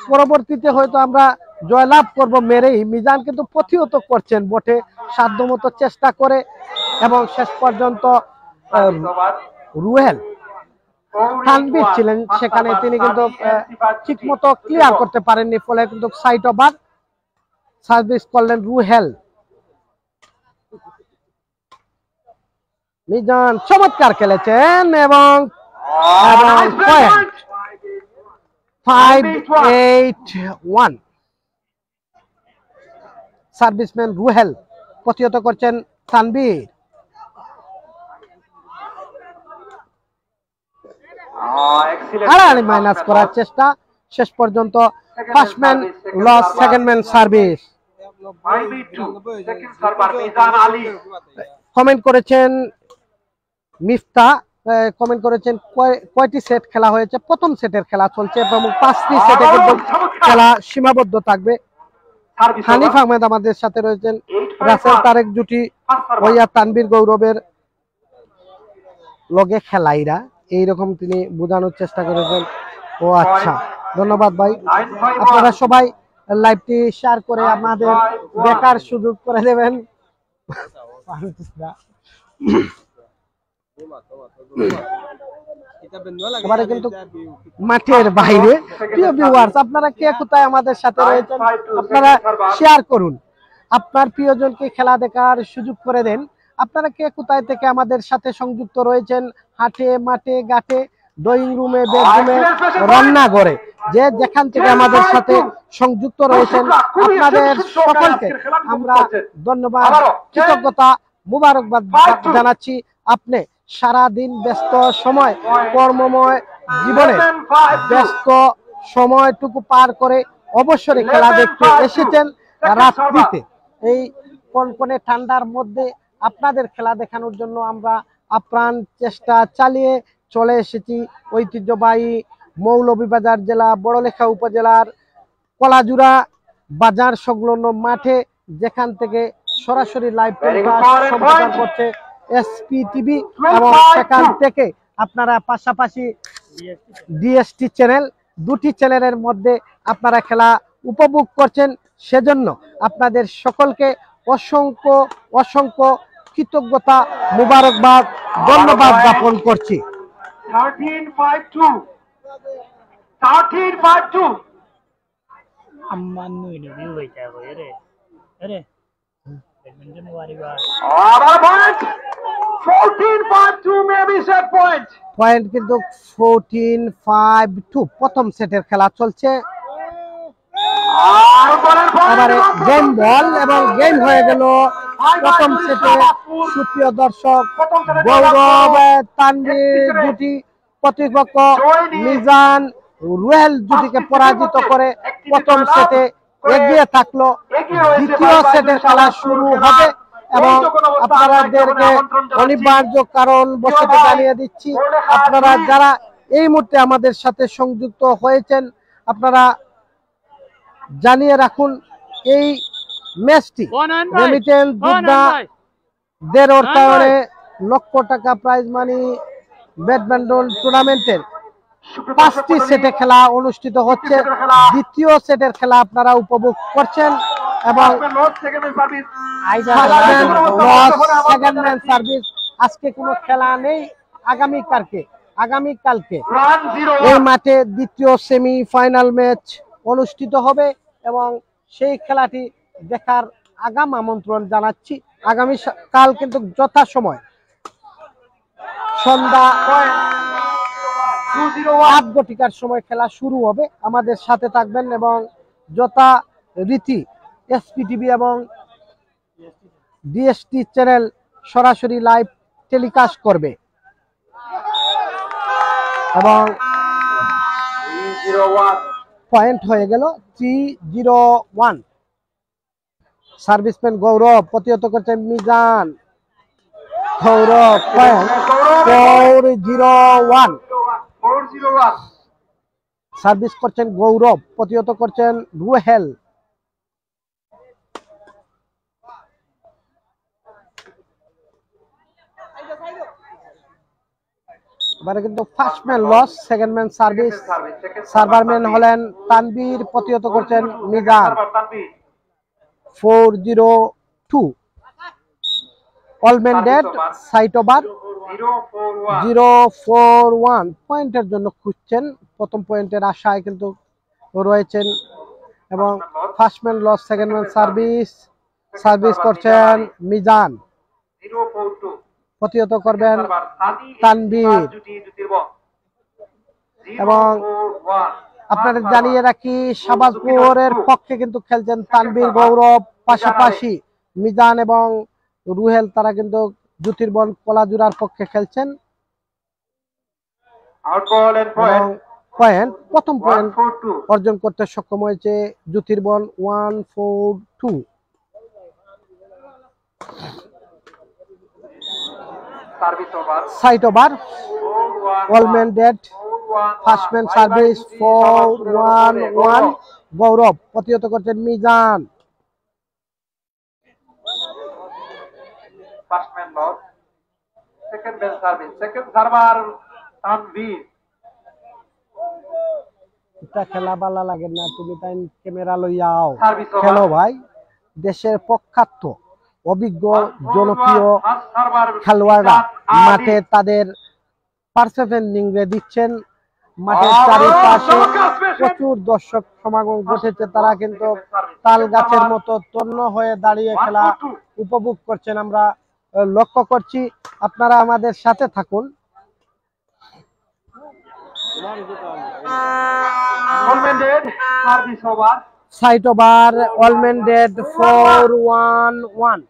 পরবর্তীতে হয়তো আমরা জয়লাভ করব মেরেই। মিজান কিন্তু প্রতিহত করছেন বটে, সাধ্যমতো চেষ্টা করে এবং শেষ পর্যন্ত রুহেল তানভীর ছিলেন সেখানে, তিনি কিন্তু ঠিক মতো ক্লিয়ার করতে পারেননি, ফলে কিন্তু সাইড ওভার সার্ভিস করলেন রুহেল। মিজান চমৎকার খেলেছেন এবং 5-8-1 সার্ভিসম্যান রুহেল প্রতিহত করছেন তানভীর। মাইনাস করার চেষ্টা, শেষ পর্যন্ত first man loss, second man service. Comment করেছেন মিফতা, কমেন্ট করেছেন কয়টি সেট খেলা হয়েছে। প্রথম সেটের খেলা চলছে এবং 5টি সেটে কিন্তু খেলা সীমাবদ্ধ থাকবে। হানিফ আহমেদ আমাদের সাথে রয়েছেন, রাসেল তারেক জুটি ওইয়া তানভীর গৌরবের লগে খেলাইরা, এইরকম তিনি বোঝানোর চেষ্টা করেছেন। ও আচ্ছা, ধন্যবাদ ভাই। আপনারা সবাই লাইভটি শেয়ার করে আমাদের দেখার সুযোগ করে দেবেন। এবারে কিন্তু মাঠের বাইরে প্রিয় ভিউয়ার্স, আপনারা কে কোথায় আমাদের সাথে রয়েছেন আপনারা শেয়ার করুন, আপনার প্রিয়জনকে খেলা দেখার সুযোগ করে দেন। আপনারা কে কোথায় থেকে আমাদের সাথে সংযুক্ত রয়েছেন, হাটে, মাঠে, ঘাটে, ড্রয়িং রুমে, বেডরুমে, রান্নাঘরে, যে যেখান থেকে আমাদের সাথে সংযুক্ত রয়েছেন আপনাদের সকলকে আমরা ধন্যবাদ, কৃতজ্ঞতা, মুবারকবাদ জানাচ্ছি। আপনি সারাদিন ব্যস্ত সময়, কর্মময় জীবনে ব্যস্ত সময়টুকু পার করে অবসরে খেলা দেখতে এসেছেন রাত্রিতে। এই কনকনে ঠান্ডার মধ্যে আপনাদের খেলা দেখানোর জন্য আমরা আপ্রাণ চেষ্টা চালিয়ে চলে এসেছি ঐতিহ্যবাহী মৌলভীবাজার জেলা বড়লেখা উপজেলার কলাজুড়া বাজার সংলগ্ন মাঠে, যেখান থেকে সরাসরি লাইভ টেলিকাস্ট সম্প্রচার করছে এসপি টিভি এবং সেখান থেকে আপনারা পাশাপাশি ডিএসটি চ্যানেল, দুটি চ্যানেলের মধ্যে আপনারা খেলা উপভোগ করছেন। সেজন্য আপনাদের সকলকে অসংখ্য অসংখ্য কৃতজ্ঞতা, মুবারকবাদ, ধন্যবাদ জ্ঞাপন করছি। 13-5-2 Amanu ini view itu apa ya deh? Ada? Badminton waribar. point 14-5-2 maybe set point. Point কিন্তু 14-5-2 প্রথম সেটের খেলা চলছে। এবারে গেম বল এবং গেম হয়ে গেল প্রথম সেটে। সুপ্রিয় দর্শক, গৌরব তানভীর জুটি প্রতিপক্ষ মিজান রুয়েল জুটিকে পরাজিত করে প্রথম সেটে এগিয়ে থাকলো। দ্বিতীয় সেটের খেলা শুরু হবে এবং আপনাদেরকে অনিবার্য কারণ বশত জানিয়ে দিচ্ছি, আপনারা যারা এই মুহূর্তে আমাদের সাথে সংযুক্ত হয়েছেন আপনারা জানিয়ে রাখুন এই ম্যাচটি রেমিটেন্স যোদ্ধাদের অর্থায়নে লক্ষ টাকা প্রাইজ মানি ব্যাডমিন্টন টুর্নামেন্টের 5টি সেটে খেলা অনুষ্ঠিত হচ্ছে। দ্বিতীয় সেটের খেলা আপনারা উপভোগ করছেন এবং সেকেন্ড ম্যান সার্ভিস। আজকে কোনো খেলা নেই, আগামীকালকে এই মাঠে দ্বিতীয় সেমি ফাইনাল ম্যাচ অনুষ্ঠিত হবে এবং সেই খেলাটি দেখার আগাম আমন্ত্রণ জানাচ্ছি। আগামীকাল কিন্তু যথাসময় সন্ধ্যা 8 ঘটিকার সময় খেলা শুরু হবে। আমাদের সাথে থাকবেন এবং যথারীতি এসপিটিভি এবং ডিএসটি চ্যানেল সরাসরি লাইভ টেলিকাস্ট করবে এবং পয়েন্ট হয়ে গেল 3-0-1। সার্ভিসম্যান গৌরব প্রতিহত করছেন মিজান। গৌরব পয়েন্ট 4-0-1। সার্ভিস করছেন গৌরব, প্রতিহত করছেন রুহেল। এবারে কিন্তু first man loss, second man service. Server man হলেন তানবীর, প্রতিহত করছেন Mizan. 4-0-2। All man dead, side over 0-4-1। পয়েন্টের জন্য খুঁজছেন, প্রথম পয়েন্টের আশায় কিন্তু রয়েছেন এবং first man loss, second man service করছেন মিজান, প্রতিহত করবেন তানবীর। এবং আপনাদের জানিয়ে রাখি শাহবাজপুরের পক্ষে কিন্তু খেলছেন তানবীর গৌরব, পাশাপাশি মিজান এবং রুহেল তারা কিন্তু জ্যোতির্বন কলাজুরার পক্ষে খেলছেন। প্রথম পয়েন্ট অর্জন করতে সক্ষম হয়েছে জ্যোতির্বন 1-4-2। Side over, all man dead, first man service 4-1-1। Gaurav প্রতিহত করছেন Mizan. First man loss, second man service, second server Tanvir. এটা খেলা ভালো লাগে না, তুমি তাই ক্যামেরা লইয়াও খেলো ভাই। দেশের প্রখ্যাত অভিজ্ঞ জনপ্রিয় খেলোয়াড়রা মাঠে তাদের পারফরম্যান্স নিংড়ে দিচ্ছেন। মাঠের চারিপাশে প্রচুর দর্শক সমাগম ঘটেছে, তারা কিন্তু তাল গাছের মতো তন্ন হয়ে দাঁড়িয়ে খেলা উপভোগ করছেন, আমরা লক্ষ্য করছি। আপনারা আমাদের সাথে থাকুন। Side over, all man dead 4-1-1।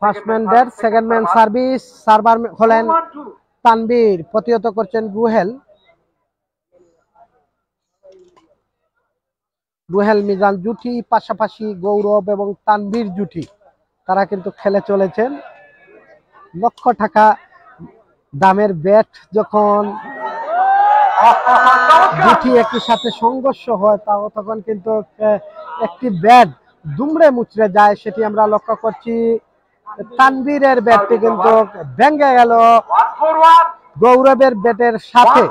First man dead, second man service. Server হলেন তানবীর, প্রতিহত করছেন রুহেল। রুহেল মিজান জুটি, পাশাপাশি গৌরব এবং তানবীর জুটি তারা কিন্তু খেলে চলেছেন। লক্ষ টাকা দামের ব্যাট যখন জুটি একই সাথে সংঘর্ষ হয় তখন কিন্তু একটি ব্যাট দুমড়ে মুচড়ে যায়, সেটি আমরা লক্ষ্য করছি। তানবীরের ব্যাটটি কিন্তু ভেঙে গেল গৌরবের ব্যাটের সাথে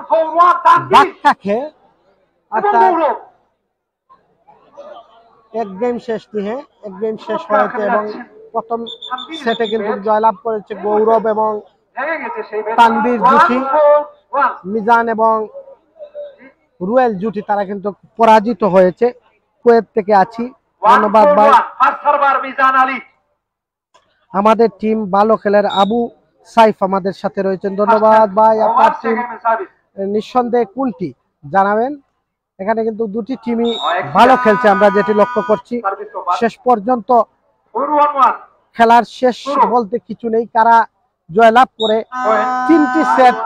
ধাক্কা খেয়ে। অর্থাৎ এক গেম শেষ হয়েছে এবং প্রথম সেটে কিন্তু জয়লাভ করেছে গৌরব এবং তানবীর জুটি। মিজান এবং রুয়েল জুটি তারা কিন্তু পরাজিত হয়েছে। কুয়েত থেকে আছি, ধন্যবাদ ভাই। আমাদের টিম ভালো খেলার আবু সাইফ আমাদের সাথে রয়েছেন, ধন্যবাদ ভাই। আপনার টিম নিঃসন্দেহে কোনটি জানাবেন। এখানে কিন্তু দুটি টিমই ভালো খেলছে, আমরা যেটি লক্ষ্য করছি। শেষ পর্যন্ত খেলার শেষ বলতে কিছু নেই, কারা জয়লাভ করে। 3টি সেট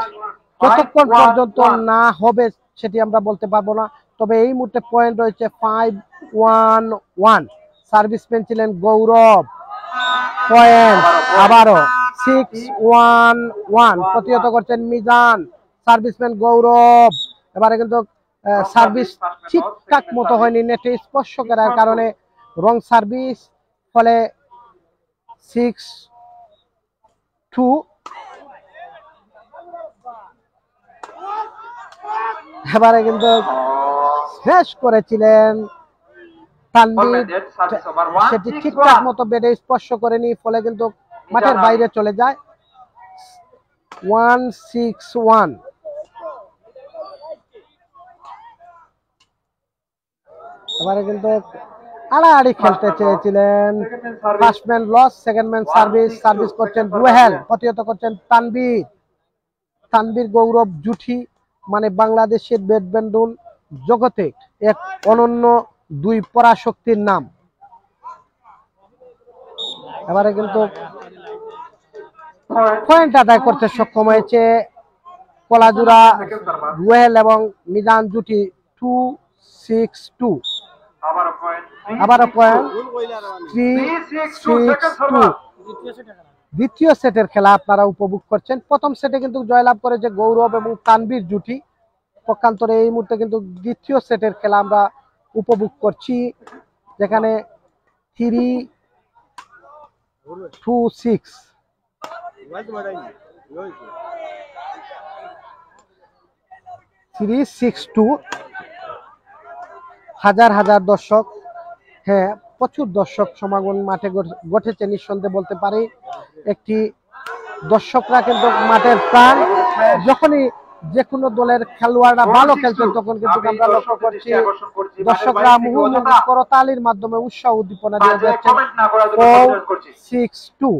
যতক্ষণ পর্যন্ত না হবে সেটি আমরা বলতে পারবো না। তবে এই মুহূর্তে পয়েন্ট রয়েছে 5-1-1। সার্ভিসম্যান ছিলেন গৌরব, পয়েন্ট আবারও 6-1-1। প্রতিহত করছেন মিজান, সার্ভিসম্যান গৌরব। এবারে কিন্তু সার্ভিস ঠিকঠাক মতো হয়নি, নেটে স্পর্শ করার কারণে রং সার্ভিস, ফলে 6-2। এবারে কিন্তু শেষ করেছিলেন তানভীর, সেটি ঠিকঠাক মতো বেডে স্পর্শ করেনি, ফলে কিন্তু মাঠের বাইরে চলে যায়। 1-6-1। এবারে কিন্তু আড়াআড়ি খেলতে চেয়েছিলেন। First man loss, second man service করছেন রুহেল, প্রতিহত করছেন তানভীর। তানভীর গৌরব জুটি মানে বাংলাদেশের ব্যাডমিন্টন জগতে এক অনন্য দুই পরাশক্তির নাম। এবারে কিন্তু পয়েন্ট আদায় করতে সক্ষম হয়েছে কলাজুরা রুহেল এবং মিজান জুটি। 2-6-2। আবারও পয়েন্ট 3-6-2। দ্বিতীয় সেটের খেলা আপনারা উপভোগ করছেন। প্রথম সেটে কিন্তু জয়লাভ করেছে গৌরব এবং তানভীর জুটি। পক্ষান্তরে এই মুহূর্তে কিন্তু দ্বিতীয় সেটের খেলা আমরা উপভোগ করছি, যেখানে 3-2-6। হাজার হাজার দর্শক, হ্যাঁ প্রচুর দর্শক সমাগম মাঠে ঘটেছে নিঃসন্দেহে বলতে পারি। একটি দর্শকরা কিন্তু মাঠের প্রাণ। যখনই যে কোনো দলের খেলোয়াড়রা ভালো খেলছেন তখন কিন্তু আমরা লক্ষ্য করছি দর্শকরা মুহুর্মুহু করতালির মাধ্যমে উৎসাহ উদ্দীপনা দিয়ে যাচ্ছেন। 4-6-2।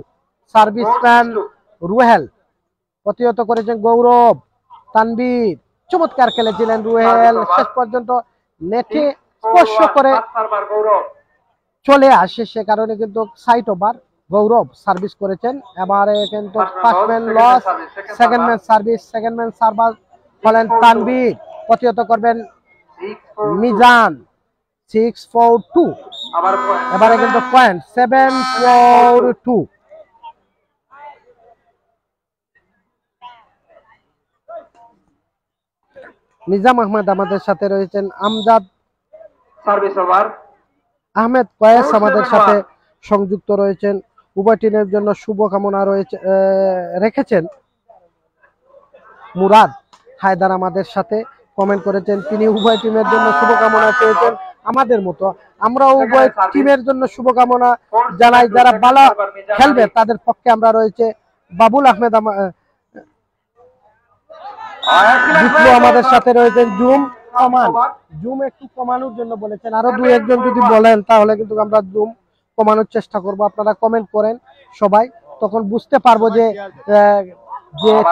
সার্ভিসম্যান রুহেল, প্রতিহত করেছেন গৌরব। তানভীর চমৎকার খেলেছিলেন রুহেল, শেষ পর্যন্ত নেটে স্পর্শ করে চলে আসে, সে কারণে কিন্তু সাইড ওভার। গৌরব সার্ভিস করেছেন। এবারে কিন্তু first man loss, second man server হলেন তানভীর, প্রতিহত করবেন মিজান। 6-4-2। এবারে কিন্তু পয়েন্ট 7-4-2। নিজাম আহমেদ আমাদের সাথে রয়েছেন, আমজাদ আহমেদ কয়েস আমাদের সাথে সংযুক্ত রয়েছেন। উভয় টিমের জন্য শুভকামনা রেখেছেন। মুরাদ হায়দার আমাদের সাথে কমেন্ট করেছেন, তিনি উভয় টিমের জন্য শুভকামনা চেয়েছেন। আমাদের মতো আমরা উভয় টিমের জন্য শুভকামনা জানাই। যারা ভালো খেলবে তাদের পক্ষে আমরা রয়েছে। বাবুল আহমেদ আমাদের সাথে রয়েছেন। জুম একটু কমানোর জন্য বলেছেন, আরো দু একজন যদি বলেন তাহলে কিন্তু আমরা জুম কমানোর চেষ্টা করব। আপনারা কমেন্ট করেন সবাই, তখন বুঝতে পারবো যে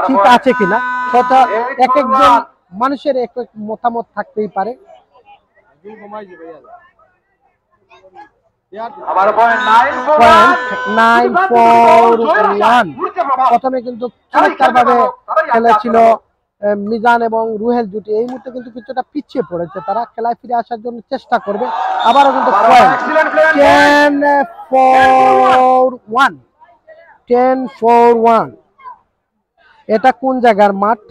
ঠিক আছে কিনা। এক একজন মানুষের এক এক মতামত থাকতেই পারে। প্রথমে কিন্তু চমৎকার ভাবে খেলেছিল মিজান এবং রুহেল জুটি। এই মুহূর্তে কিন্তু কিছুটা পিছিয়ে পড়েছে, তারা খেলায় ফিরে আসার জন্য চেষ্টা করবে। আবারও কিন্তু 10-4-1। এটা কোন জায়গার মাঠ?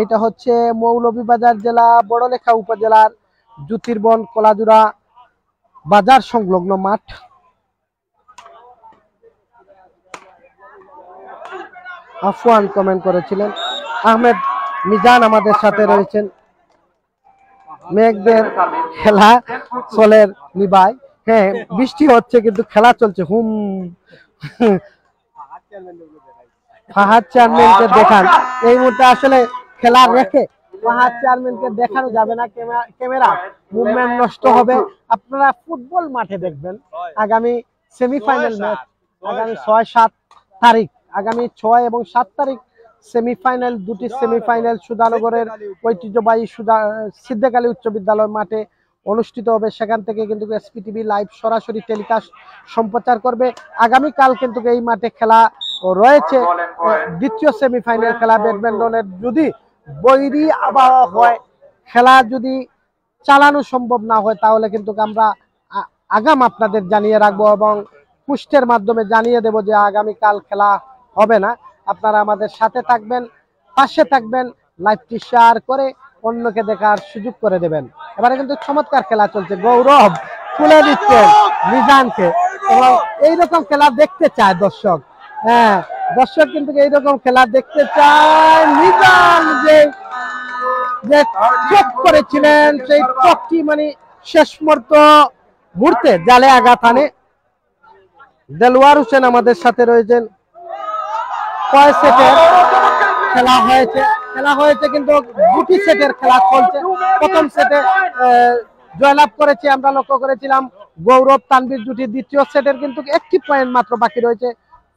এটা হচ্ছে মৌলভীবাজার জেলা বড়লেখা উপজেলার জ্যোতির্বন কলাজুরা বাজার সংলগ্ন মাঠ। আফওয়ান কমেন্ট করেছিলেন। আহমেদ মিজান আমাদের সাথে রয়েছেন। মেঘদের খেলা চলের নিবাই, হ্যাঁ বৃষ্টি হচ্ছে কিন্তু খেলা চলছে। ফাহাদ চেয়ারম্যানকে দেখান। এই মুহূর্তে আসলে খেলা রেখে ফাহাদ চেয়ারম্যানকে দেখানো যাবে না, ক্যামেরা মুভমেন্ট নষ্ট হবে। আপনারা ফুটবল মাঠে দেখবেন আগামী সেমিফাইনাল ম্যাচ আগামী 6-7 তারিখ, আগামী 6 এবং 7 তারিখ সেমিফাইনাল, দুটি সেমিফাইনাল সুধানগরের ঐতিহ্যবাহী সিদ্দিক আলী উচ্চ বিদ্যালয় মাঠে অনুষ্ঠিত হবে, সেখান থেকে কিন্তু এসপিটিভি লাইভ সরাসরি টেলিকাস্ট সম্প্রচার করবে। আগামীকাল কিন্তু এই মাঠে খেলা রয়েছে দ্বিতীয় সেমিফাইনাল খেলা ব্যাডমিন্টনের। যদি বৈরী আবহাওয়া হয়, খেলা যদি চালানো সম্ভব না হয়, তাহলে কিন্তু আমরা আগাম আপনাদের জানিয়ে রাখবো এবং পোস্টের মাধ্যমে জানিয়ে দেব যে আগামীকাল খেলা হবে না। আপনারা আমাদের সাথে থাকবেন, পাশে থাকবেন, লাইভটি শেয়ার করে অন্যকে দেখার সুযোগ করে দেবেন। এবারে কিন্তু চমৎকার খেলা চলছে, গৌরব তুলে দিচ্ছেন মিজানকে এবং এইরকম খেলা দেখতে চায় দর্শক। হ্যাঁ, দর্শক কিন্তু এইরকম খেলা দেখতে চায়। মিজান যে চোখ করেছিলেন, সেই চোখটি মানে শেষ মুহূর্তে জালে আঘাত আনে। দেলোয়ার হোসেন আমাদের সাথে রয়েছেন। কয় সেটের খেলা হয়েছে কিন্তু দুটি সেটের খেলা চলছে। প্রথম সেটে জয়লাভ করেছে, আমরা লক্ষ্য করেছিলাম গৌরব তানভীর জুটি। দ্বিতীয় সেটের কিন্তু একটি পয়েন্ট মাত্র বাকি রয়েছে,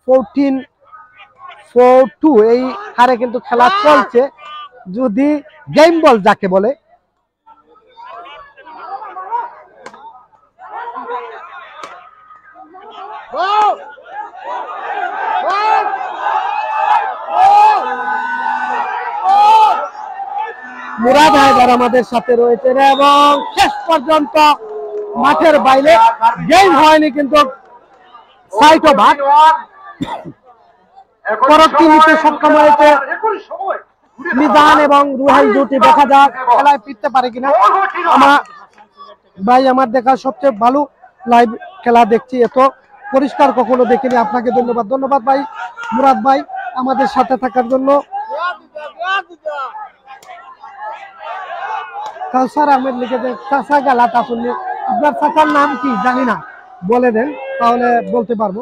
14-4-2 এই হারে কিন্তু খেলা চলছে। যদি গেম বল যাকে বলে, মুরাদ হায়দার আমাদের সাথে রয়েছে এবং শেষ পর্যন্ত মাঠের বাইরে গেম হয়নি, কিন্তু সাইট ওভার পরবর্তী নিতে সক্ষম হয়েছে মিজান এবং রুহাইল জুটি। দেখা যাক খেলায় ফিরতে পারে কিনা। আমার দেখা সবচেয়ে ভালো লাইভ খেলা দেখছি, এত পরিষ্কার কখনো দেখিনি। আপনাকে ধন্যবাদ ভাই, মুরাদ ভাই আমাদের সাথে থাকার জন্য। কাউসার আহমেদ লিখেছে চাচা গেলা তাসুল্লি, আপনার চাচার নাম কি জানি না, বলে দেন তাহলে বলতে পারবো।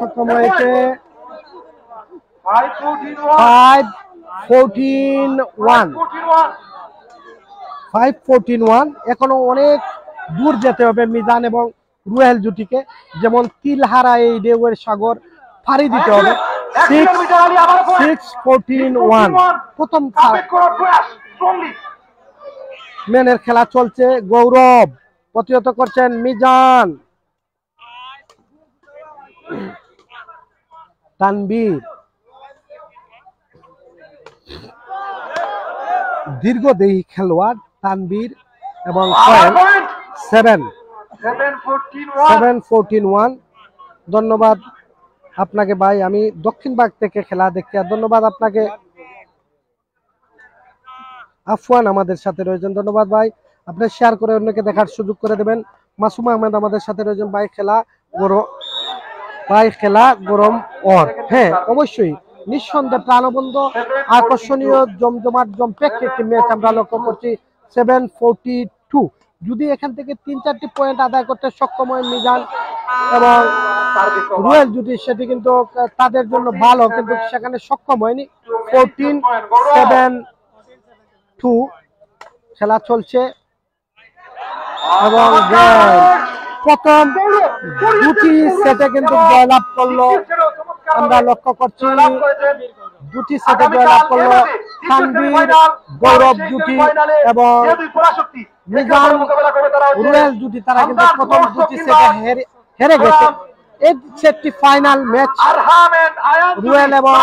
সক্ষম হয়েছে 5-14-1। এখনো অনেক দূর যেতে হবে মিজান এবং রুহেল জুটিকে, যেমন তিলহারা এই ঢেউয়ের সাগর ফাড়ি দিতে হবে। 6-14-1 প্রথম মেনের খেলা চলছে। গৌরব প্রতিহত করছেন মিজান, তানভীর দীর্ঘদেহী খেলোয়াড় তানভীর এবং 7-14-1। ধন্যবাদ আপনাকে ভাই, আমি দক্ষিণ ভাগ থেকে খেলা দেখছি। আর ধন্যবাদ আপনাকে আফওয়ান আমাদের সাথে রয়েছেন, ধন্যবাদ ভাই। আপনি শেয়ার করে অন্যকে দেখার সুযোগ করে দেবেন। মাসুম আহমেদ আমাদের সাথে রয়েছেন। ভাই খেলা গরম ওর। হ্যাঁ, অবশ্যই নিঃসন্দেহে প্রাণবন্ত আকর্ষণীয় জমজমাট জম্পেক একটি ম্যাচ আমরা লক্ষ্য করছি। 7-42 যদি এখান থেকে 3-4টি পয়েন্ট আদায় করতে সক্ষম হয় মিজান এবং রুহেল জুটি, সেটি কিন্তু তাদের জন্য ভালো, কিন্তু সেখানে সক্ষম হয়নি। 14-7-2 খেলা চলছে এবং প্রথম দুটি সেটে কিন্তু জয়লাভ করলো, আমরা লক্ষ্য করছি দুটি সেটে জয়লাভ করলো তানভীর গৌরব জুটি এবং মিজান রুহেল জুটি। তারা কিন্তু প্রথম দুটি সেটে হেরে গেছে। এই সেটটি ফাইনাল ম্যাচ রুহেল এবং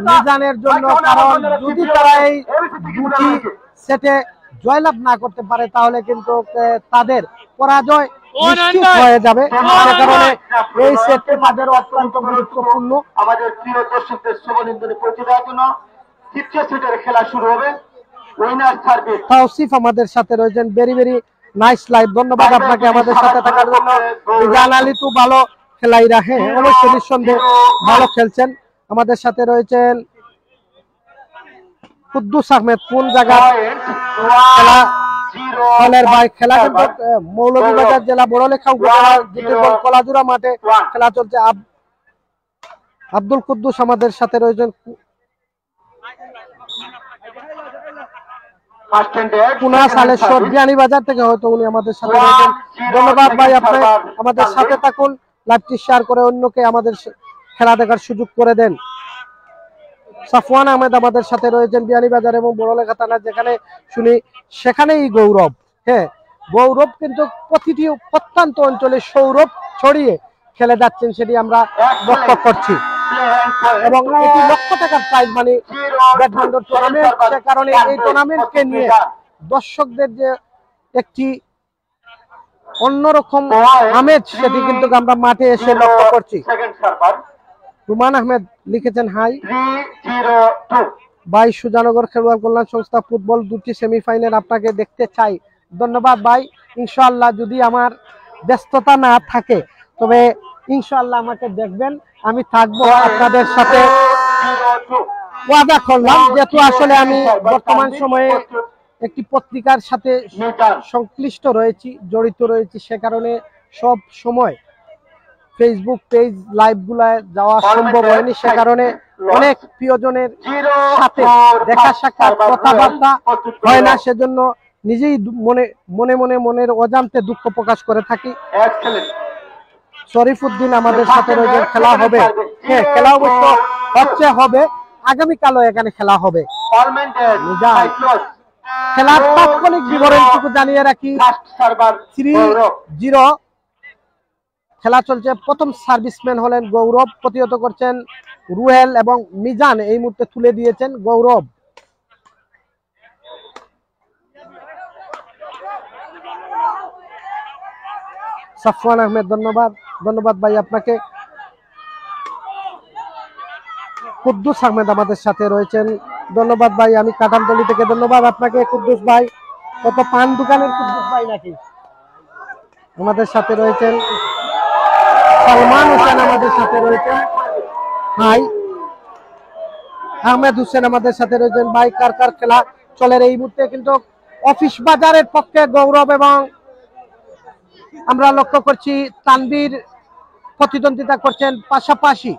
মিজানের জন্য, কারণ যদি তারা এই দুটি সেটে জয়লাভ না করতে পারে তাহলে কিন্তু তাদের পরাজয় নিশ্চিত হয়ে যাবে। সে কারণে এই সেটটি তাদের অত্যন্ত গুরুত্বপূর্ণ। আমাদের প্রিয় দর্শকদের শুভনিন্দনে পৌঁছে দেওয়ার জন্য তৃতীয় সেটের খেলা শুরু হবে। উইনার সার্ভিস তাওসিফ আমাদের সাথে রয়েছেন। ভেরি নাইস লাইভ, ধন্যবাদ আপনাকে আমাদের সাথে থাকার জন্য। মিজান আলী তো ভালো খেলাই রাখে, অবশ্যই নিঃসন্দেহে ভালো খেলছেন। আমাদের সাথে রয়েছেন কুদ্দুস আহমেদ। কোন জায়গা খেলা হলের ভাই? খেলা কিন্তু মৌলভীবাজার জেলা বড়লেখা উপজেলার কলাজুরা মাঠে খেলা চলছে। আব্দুল কুদ্দুস আমাদের সাথে রয়েছেন। বিয়ানীবাজার থেকে হয়তো উনি আমাদের সাথে রয়েছেন। ধন্যবাদ ভাই, আপনি আমাদের সাথে থাকুন, লাইভটি শেয়ার করে অন্যকে আমাদের খেলা দেখার সুযোগ করে দেন। সাফওয়ান আহমেদ আমাদের সাথে রয়েছেন বিয়ানীবাজার এবং বড়লেখা থানা, যেখানে শুনি সেখানেই গৌরব। হ্যাঁ, গৌরব কিন্তু প্রতিটি প্রত্যন্ত অঞ্চলে সৌরভ ছড়িয়ে খেলে যাচ্ছেন, সেটি আমরা লক্ষ্য করছি। এবং এটি লক্ষ টাকার প্রাইজ মানে ব্যাডমিন্টন টুর্নামেন্ট, সে কারণে এই টুর্নামেন্টকে নিয়ে দর্শকদের যে একটি অন্যরকম আমেজ, সেটি কিন্তু আমরা মাঠে এসে লক্ষ্য করছি। রুমান আহমেদ লিখেছেন হাই ভাই, সুজানগর খেলোয়াড় কল্যাণ সংস্থা ফুটবল 2টি সেমিফাইনাল আপনাকে দেখতে চাই। ধন্যবাদ ভাই, ইনশাআল্লাহ যদি আমার ব্যস্ততা না থাকে তবে ইনশাআল্লাহ আমাকে দেখবেন, আমি থাকবো আপনাদের সাথে, ওয়াদা করলাম। যেহেতু আসলে আমি বর্তমান সময়ে একটি পত্রিকার সাথে সংশ্লিষ্ট রয়েছি, জড়িত রয়েছি, সে কারণে সব সময় ফেসবুক পেজ লাইভ গুলায় যাওয়া সম্ভব হয়নি, সে কারণে অনেক প্রিয়জনের সাথে দেখা সাক্ষাৎ কথাবার্তা হয় না, সেজন্য নিজেই মনের অজান্তে দুঃখ প্রকাশ করে থাকি। শরীফউদ্দিন আমাদের সাথে রয়েছে, খেলা হবে। হ্যাঁ, খেলা অবশ্য হবে, আগামীকালও এখানে খেলা হবে। খেলার তাৎক্ষণিক বিবরণটুকু জানিয়ে রাখি, 3-0 খেলা চলছে। প্রথম সার্ভিসম্যান হলেন গৌরব, প্রতিহত করছেন রুহেল এবং মিজান এই মুহূর্তে তুলে দিয়েছেন গৌরব। সাফওয়ান আহমেদ, ধন্যবাদ ভাই আপনাকে। কুদ্দুস আহমেদ আমাদের সাথে রয়েছেন, ধন্যবাদ ভাই, আমি কাঠামতলি থেকে, ধন্যবাদ আপনাকে কুদ্দুস ভাই। কত পান দোকানের কুদ্দুস ভাই নাকি? আমাদের সাথে রয়েছেন সালমান হোসেন, আমাদের সাথে রয়েছেন ভাই। আহমেদ হোসেন আমাদের সাথে রয়েছেন ভাই। কার খেলা চলে এই মুহূর্তে? কিন্তু অফিস বাজারের পক্ষে গৌরব এবং আমরা লক্ষ্য করছি তানভীর প্রতিদ্বন্দ্বিতা করছেন। পাশাপাশি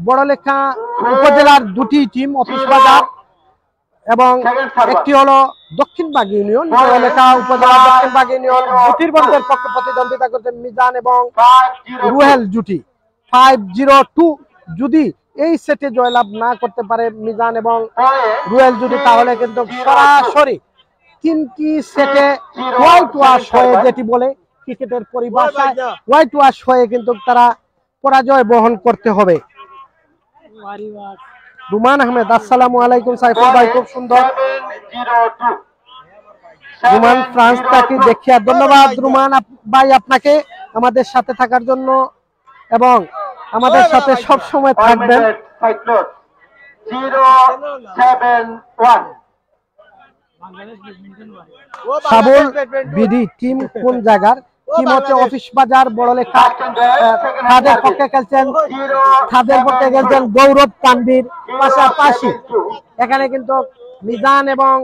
বড়লেখা উপজেলার 2টি টিম, অফিস বাজার এবং একটি হলো দক্ষিণবাগ ইউনিয়ন। বড়লেখা উপজেলা দক্ষিণবাগ ইউনিয়ন জ্যোতির্বন্ধের পক্ষে প্রতিদ্বন্দ্বিতা করছেন মিজান এবং রুহেল জুটি। 5-0-2 যদি এই সেটে জয়লাভ না করতে পারে মিজান এবং রুহেল জুটি, তাহলে কিন্তু সরাসরি 3টি সেটে হোয়াইট ওয়াশ হয়ে, যেটি বলে ক্রিকেটের পরিভাষায় হোয়াইট ওয়াশ হয়ে কিন্তু তারা পরাজয় বহন করতে হবে। রুমান আহমেদ, আসসালামু আলাইকুম সাইফুল ভাই, খুব সুন্দর। রুমান ফ্রান্স তাকে দেখিয়া, ধন্যবাদ রুমান ভাই আপনাকে আমাদের সাথে থাকার জন্য এবং আমাদের সাথে সব সময় থাকবেন। সাবুল বিডি টিম কোন জায়গার? টিম হচ্ছে অফিস বাজার বড়লেখা। তাদের পক্ষে খেলছেন গৌরব তানভীর। পাশাপাশি এখানে কিন্তু মিজান এবং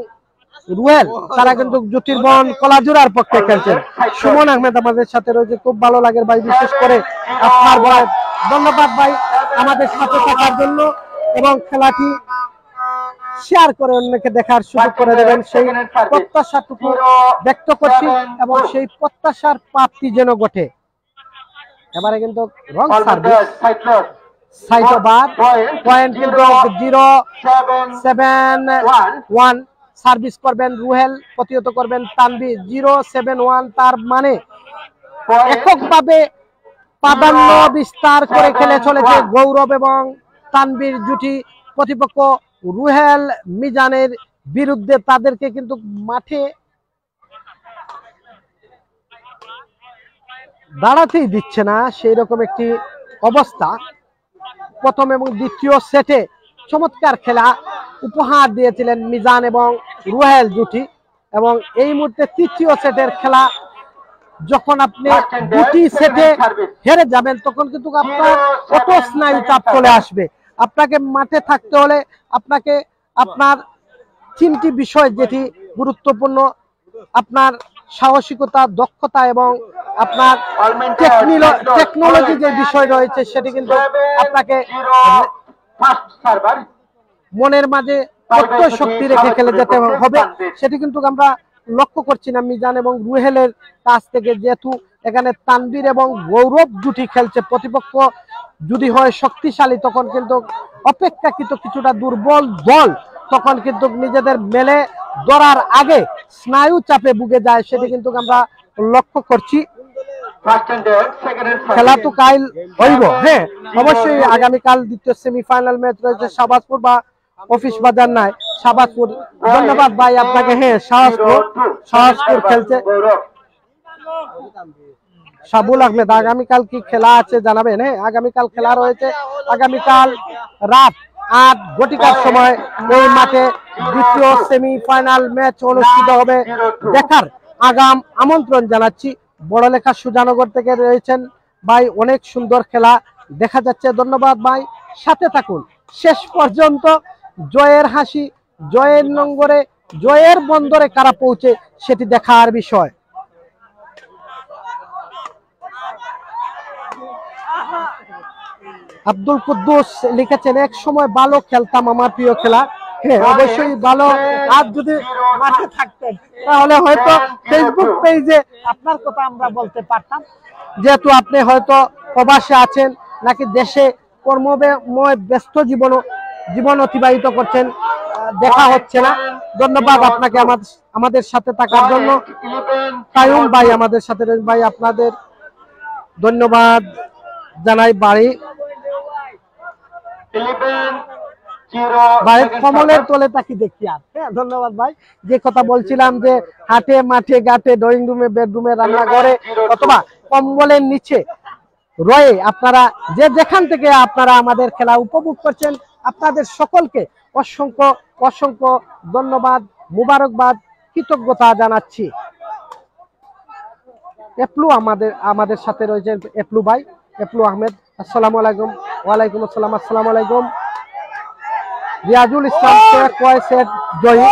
রুহেল তারা কিন্তু জ্যোতির্বন কলাজুরার পক্ষে খেলছেন। সুমন আহমেদ আমাদের সাথে রয়েছে, খুব ভালো লাগে ভাই, বিশেষ করে আপনার বয়স। ধন্যবাদ ভাই আমাদের সাথে থাকার জন্য এবং খেলাটি শেয়ার করে অন্যকে দেখার সুযোগ করে দেবেন, সেই প্রত্যাশাটুকু ব্যক্ত করছি এবং সেই প্রত্যাশার প্রাপ্তি যেন ঘটে। এবারে কিন্তু রং সার্ভিস সাইডবার পয়েন্ট কিন্তু 0-7-1 সার্ভিস করবেন রুহেল, প্রতিহত করবেন তানভীর। 0-7-1 তার মানে এককভাবে প্রাধান্য বিস্তার করে খেলে চলেছে গৌরব এবং তানভীর জুটি। প্রতিপক্ষ রুহেল মিজানের বিরুদ্ধে, তাদেরকে কিন্তু মাঠে দাঁড়াতেই দিচ্ছে না, সেই রকম একটি অবস্থা। প্রথম এবং দ্বিতীয় সেটে চমৎকার খেলা উপহার দিয়েছিলেন মিজান এবং রুহেল জুটি এবং এই মুহূর্তে তৃতীয় সেটের খেলা যখন আপনি 2টি সেটে হেরে যাবেন তখন কিন্তু আপনার কত স্নায়ু চাপ চলে আসবে। আপনাকে মাঠে থাকতে হলে আপনাকে আপনার 3টি বিষয় যেটি গুরুত্বপূর্ণ, আপনার সাহসিকতা, দক্ষতা এবং আপনার টেকনোলজি যে বিষয় রয়েছে সেটি কিন্তু আপনাকে মনের মাঝে প্রত্যয় শক্তি রেখে খেলে যেতে হবে। সেটি কিন্তু আমরা লক্ষ্য করছি না মিজান এবং রুহেলের কাছ থেকে, যেহেতু এখানে তানভীর এবং গৌরব জুটি খেলছে। প্রতিপক্ষ যদি হয় শক্তিশালী, তখন কিন্তু অপেক্ষাকৃত কিছুটা দুর্বল দল তখন কিন্তু নিজেদের মেলে ধরার আগে স্নায়ু চাপে ভুগে যায়, সেটি কিন্তু আমরা লক্ষ্য করছি। খেলা তো কাল হইব, হ্যাঁ অবশ্যই আগামীকাল দ্বিতীয় সেমিফাইনাল ম্যাচ রয়েছে শাহবাজপুর বা অফিস বাজার নাই শাহবাজপুর। ধন্যবাদ ভাই আপনাকে। হ্যাঁ শাহবাজপুর খেলছে সাবুল আহমেদ। আগামীকাল কি খেলা আছে জানাবেন? হ্যাঁ আগামীকাল খেলা রয়েছে, আগামীকাল রাত 8 ঘটিকার সময় ওই মাঠে দ্বিতীয় সেমিফাইনাল ম্যাচ অনুষ্ঠিত হবে। দেখার আগাম আমন্ত্রণ জানাচ্ছি। বড়লেখা সুজানগর থেকে রয়েছেন ভাই, অনেক সুন্দর খেলা দেখা যাচ্ছে। ধন্যবাদ ভাই, সাথে থাকুন শেষ পর্যন্ত। জয়ের হাসি, জয়ের নঙ্গরে, জয়ের বন্দরে কারা পৌঁছে সেটি দেখার বিষয়। আব্দুল কুদ্দুস লিখেছেন, এক সময় ভালো খেলতাম, আমার প্রিয় খেলা। হ্যাঁ অবশ্যই ভালো। আর যদি মাঠে থাকতেন তাহলে হয়তো ফেসবুক পেজে আপনার কথা আমরা বলতে পারতাম, যেহেতু আপনি হয়তো প্রবাসে আছেন নাকি দেশে কর্মময় ব্যস্ত জীবন অতিবাহিত করছেন, দেখা হচ্ছে না। ধন্যবাদ আপনাকে আমাদের সাথে থাকার জন্য। কায়ুম ভাই আমাদের সাথে ভাই, আপনাদের ধন্যবাদ জানাই বাড়ি ভাই। কমলের তলে তাকি দেখি আর। হ্যাঁ ধন্যবাদ ভাই। যে কথা বলছিলাম যে হাটে মাঠে ঘাটে ড্রয়িং রুমে বেডরুমে রান্নাঘরে অথবা কম্বলের নিচে রয়ে আপনারা যেখান থেকে আপনারা আমাদের খেলা উপভোগ করছেন, আপনাদের সকলকে অসংখ্য অসংখ্য ধন্যবাদ, মুবারকবাদ, কৃতজ্ঞতা জানাচ্ছি। এপলু আমাদের সাথে রয়েছেন এপলু ভাই, এপলু আহমেদ। আসসালামু আলাইকুম। ওয়ালাইকুম আসসালাম। আসসালামু আলাইকুম। রিয়াজুল ইসলাম কয় সেট জয়ী।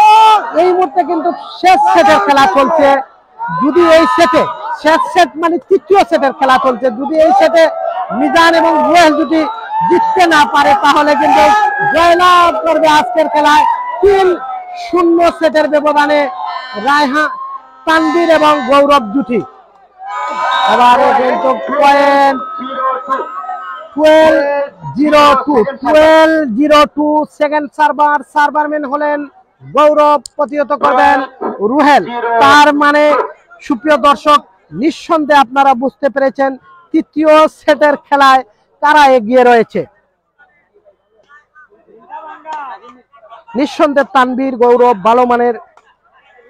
এই মুহূর্তে কিন্তু শেষ সেটের খেলা চলছে। যদি এই সেটে শেষ সেট মানে তৃতীয় সেটের খেলা চলছে, যদি এই সেটে মিজান এবং রুহেল যদি জিততে না পারে তাহলে কিন্তু জয়লাভ করবে আজকের খেলায় 3-0 সেটের ব্যবধানে রায়হান তানভীর এবং গৌরব জুটি। এবারে কিন্তু পয়েন্ট 12-02 সেকেন্ড সার্ভারম্যান হলেন গৌরব, প্রতিহত করবেন রুহেল। তার মানে সুপ্রিয় দর্শক, নিঃসন্দেহে আপনারা বুঝতে পেরেছেন তৃতীয় সেটের খেলায় কারা এগিয়ে রয়েছে। নিঃসন্দেহে তানভীর গৌরব ভালো মানের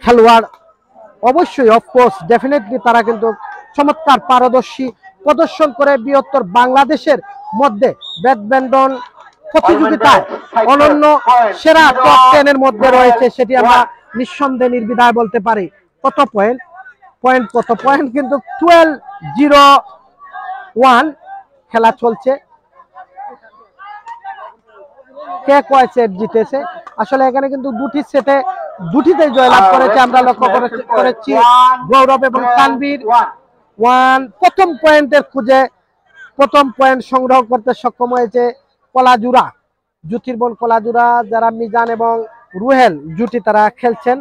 খেলোয়াড়, অবশ্যই অফকোর্স ডেফিনেটলি তারা কিন্তু চমৎকার পারদর্শী প্রদর্শন করে বৃহত্তর বাংলাদেশের মধ্যে ব্যাডমিন্টন প্রতিযোগিতায় অনন্য সেরা টপ 10 এর মধ্যে রয়েছে, সেটি আমরা নিঃসন্দেহে নির্দ্বিধায় বলতে পারি। কত পয়েন্ট কত পয়েন্ট কিন্তু 12-01 খেলা চলছে। কে কয় সেট জিতেছে? আসলে এখানে কিন্তু দুটিতে জয়লাভ করেছে আমরা লক্ষ্য করেছি গৌরব এবং তানভীর। প্রথম পয়েন্টের খুঁজে প্রথম পয়েন্ট সংগ্রহ করতে সক্ষম হয়েছে কলাজুরা, জ্যোতির্বন কলাজুরা, যারা মিজান এবং রুহেল জুটি তারা খেলছেন।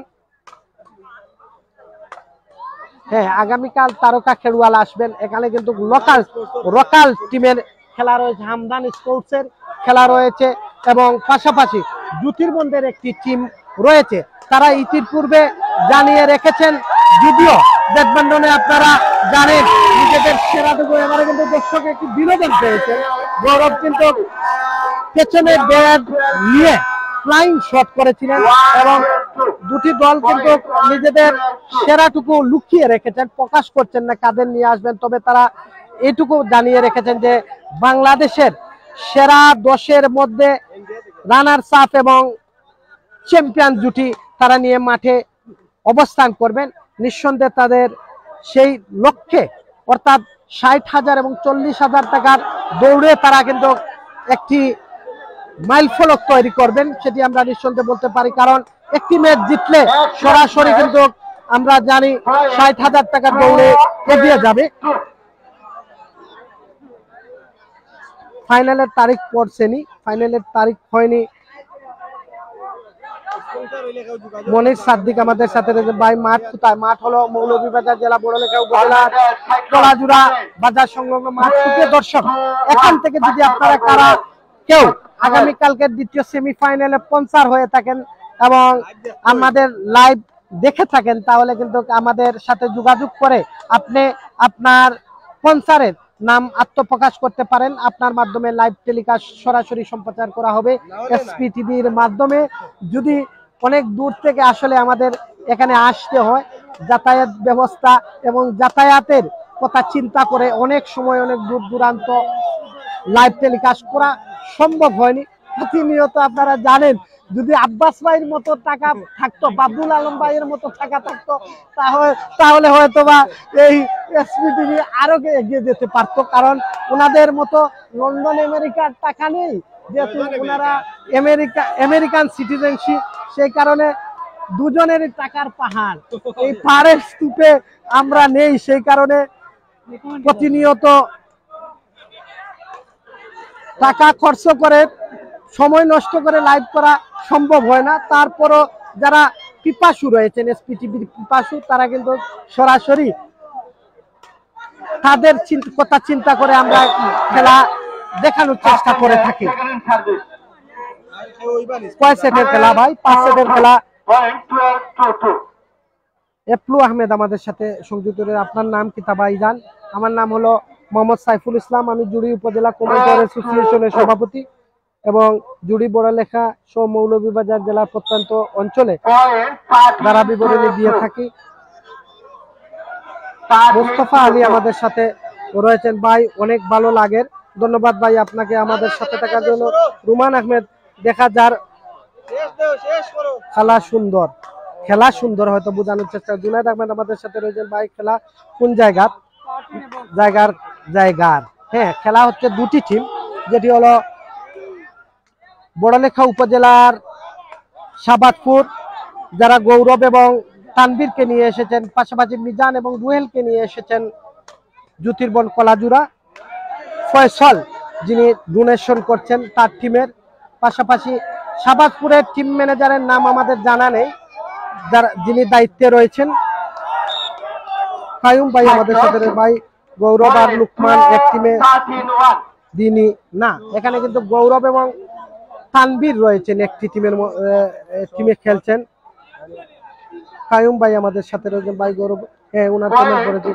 হ্যাঁ আগামীকাল তারকা খেলোয়াড় আসবেন এখানে, কিন্তু লোকাল টিমের খেলা রয়েছে, হামদান স্পোর্টসের খেলা রয়েছে এবং পাশাপাশি জ্যোতির্বন্দের একটি টিম রয়েছে। তারা ইতিপূর্বে জানিয়ে রেখেছেন, যদিও ব্যাডমিন্টনে আপনারা জানেন নিজেদের সেরাটুকু, এবারে কিন্তু দর্শক একটি বিনোদন পেয়েছে। গৌরব কিন্তু পেছনে ব্যাট নিয়ে ফ্লাইং শট করেছিলেন এবং দুটি দল কিন্তু নিজেদের সেরাটুকু লুকিয়ে রেখেছেন, প্রকাশ করছেন না কাদের নিয়ে আসবেন। তবে তারা এটুকু জানিয়ে রেখেছেন যে বাংলাদেশের সেরা 10-এর মধ্যে রানার্স আপ এবং চ্যাম্পিয়ন জুটি তারা নিয়ে মাঠে অবস্থান করবেন। নিঃসন্দেহে তাদের সেই লক্ষ্যে অর্থাৎ 60,000 এবং 40,000 টাকার দৌড়ে তারা কিন্তু একটি মাইলফলক তৈরি করবেন, সেটি আমরা নিঃসন্দেহে বলতে পারি। কারণ একটি ম্যাচ জিতলে সরাসরি কিন্তু আমরা জানি 60,000 টাকার দৌড়ে এগিয়ে যাবে। ফাইনালের তারিখ পড়ছেনি, ফাইনালের তারিখ হয়নি। মনির সাদ্দিক আমাদের সাথে রয়েছে। ভাই মাঠ কোথায়? মাঠ হলো মৌলভীবাজার জেলা বড়লেখা উপজেলা কলাজুড়া বাজার সংলগ্ন মাঠ। সুপ্রিয় দর্শক, এখান থেকে যদি আপনারা কারা কেউ আগামীকালকে দ্বিতীয় সেমিফাইনালে স্পন্সর হয়ে থাকেন এবং আমাদের লাইভ দেখে থাকেন, তাহলে কিন্তু আমাদের সাথে যোগাযোগ করে আপনি আপনার স্পন্সরের নাম আত্মপ্রকাশ করতে পারেন। আপনার মাধ্যমে লাইভ টেলিকাস্ট সরাসরি সম্প্রচার করা হবে এসপি টিভির মাধ্যমে। যদি অনেক দূর থেকে আসলে আমাদের এখানে আসতে হয়, যাতায়াত ব্যবস্থা এবং যাতায়াতের কথা চিন্তা করে অনেক সময় অনেক দূর দূরান্ত লাইভ টেলিকাস্ট করা সম্ভব হয়নি। প্রতিনিয়ত আপনারা জানেন, যদি আব্বাস ভাইয়ের মতো টাকা থাকতো, বাবুল আলম ভাইয়ের মতো টাকা থাকতো, তাহলে হয়তো বা এই এসপি টিভি আরো এগিয়ে যেতে পারতো। কারণ ওনাদের মতো লন্ডন আমেরিকার টাকা নেই, যেহেতু ওনারা আমেরিকান সিটিজেনশিপ, সেই কারণে দুজনেরই টাকার পাহাড়। এই পাহাড়ের স্তূপে আমরা নেই, সেই কারণে প্রতিনিয়ত টাকা খরচ করে সময় নষ্ট করে লাইভ করা সম্ভব হয় না। তারপরও যারা পিপাসু রয়েছেন, এসপি টিভির পিপাসু, তারা কিন্তু সরাসরি তাদের কথা চিন্তা করে আমরা খেলা দেখানোর চেষ্টা করে থাকি। কয় সেটের খেলা ভাই? 5 সেটের খেলা। এফলু আহমেদ আমাদের সাথে সংযুক্ত রয়েছে। আপনার নাম কি তা ভাই জান? আমার নাম হলো মোহাম্মদ সাইফুল ইসলাম। আমি জুড়ি উপজেলা কমিউনিটি অ্যাসোসিয়েশনের সভাপতি এবং জুড়ি বড়লেখা সহ মৌলভীবাজার জেলার প্রত্যন্ত অঞ্চলে দ্বারা বিবরণী দিয়ে থাকি। মুস্তফা আলী আমাদের সাথে রয়েছেন। ভাই অনেক ভালো লাগে, ধন্যবাদ ভাই আপনাকে আমাদের সাথে থাকার জন্য। রুমান আহমেদ, দেখা যার খেলা সুন্দর, খেলা সুন্দর হয়তো বোঝানোর চেষ্টা। জুনাইদ আহমেদ আমাদের সাথে রয়েছেন। ভাই খেলা কোন জায়গার? হ্যাঁ, খেলা হচ্ছে দুটি টিম, যেটি হলো বড়লেখা উপজেলার শাহবাজপুর, যারা গৌরব এবং তানবীরকে নিয়ে এসেছেন, পাশাপাশি মিজান এবং রুহেলকে নিয়ে এসেছেন জ্যোতির্বন কলাজুড়া। ফয়সল যিনি ডোনেশন করছেন তার টিমের, পাশাপাশি শাহবাজপুরের টিম ম্যানেজারের নাম আমাদের জানা নেই, যিনি দায়িত্বে রয়েছেন। কায়ুম ভাই আমাদের সাথে। ভাই গৌরব আর লুকমান এক টিমে দিনই না, এখানে কিন্তু গৌরব এবং তানবীর রয়েছেন একটি টিমে খেলছেন। কায়ুম ভাই আমাদের সাথে রয়েছেন। ভাই গৌরব, হ্যাঁ ওনার কমেন্ট করেছে।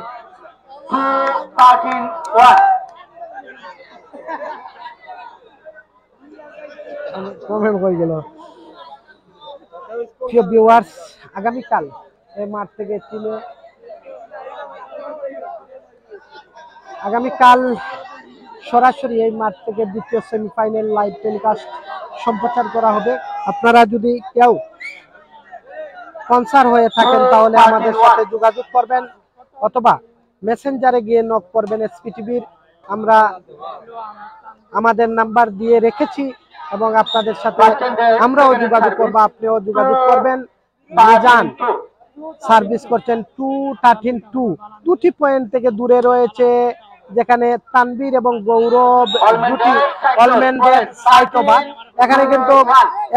কমেন্ট হয়ে গেল। প্রিয় ভিউয়ার্স, আগামীকাল এই মাঠ থেকে টিমে আগামীকাল সরাসরি এই মাঠ থেকে দ্বিতীয় সেমিফাইনাল লাইভ টেলিকাস্ট সম্প্রচার করা হবে। আপনারা যদি কেউ স্পন্সর হয়ে থাকেন তাহলে আমাদের সাথে যোগাযোগ করবেন অথবা মেসেঞ্জারে গিয়ে নক করবেন এসপি টিভির। আমরা আমাদের নাম্বার দিয়ে রেখেছি এবং আপনাদের সাথে আমরাও যোগাযোগ করব, আপনিও যোগাযোগ করবেন। মিজান সার্ভিস করছেন 2-13-2, দুটি পয়েন্ট থেকে দূরে রয়েছে, যেখানে তানবীর এবং গৌরব দুটি অলম্যানদের সাইট ওভার। এখানে কিন্তু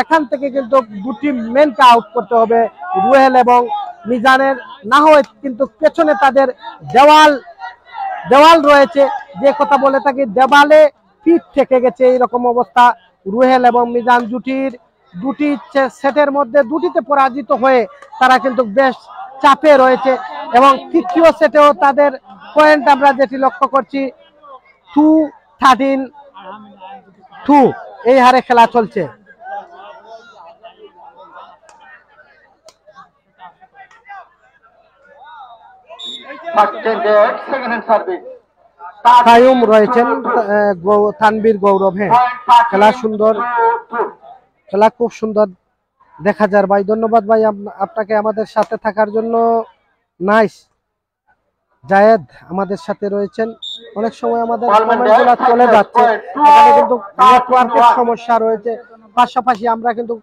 এখান থেকে কিন্তু দুটি মেনকে আউট করতে হবে রুহেল এবং মিজানের, না হয় কিন্তু পেছনে তাদের দেওয়াল রয়েছে, যে কথা বলে থাকি দেওয়ালে পিঠ থেকে গেছে এইরকম অবস্থা। রুহেল এবং মিজান জুটির দুটি সেটের মধ্যে দুটিতে পরাজিত হয়ে তারা কিন্তু বেশ চাপে রয়েছে এবং তৃতীয় সেটেও তাদের পয়েন্ট আমরা যেটি লক্ষ্য করছি 2-13-2 এই হারে খেলা চলছে। কায়ুম রয়েছেন, তানবীর, গৌরব। হ্যাঁ, খেলা সুন্দর, খেলা খুব সুন্দর দেখা যায় ভাই। ধন্যবাদ ভাই আপনাকে আমাদের সাথে থাকার জন্য। নাইস। জায়েদ আমাদের সাথে রয়েছেন। অনেক সময় আমাদের কমেন্টগুলো চলে যাচ্ছে, এখানে কিন্তু নেটওয়ার্কের সমস্যা রয়েছে, পাশাপাশি আমরা কিন্তু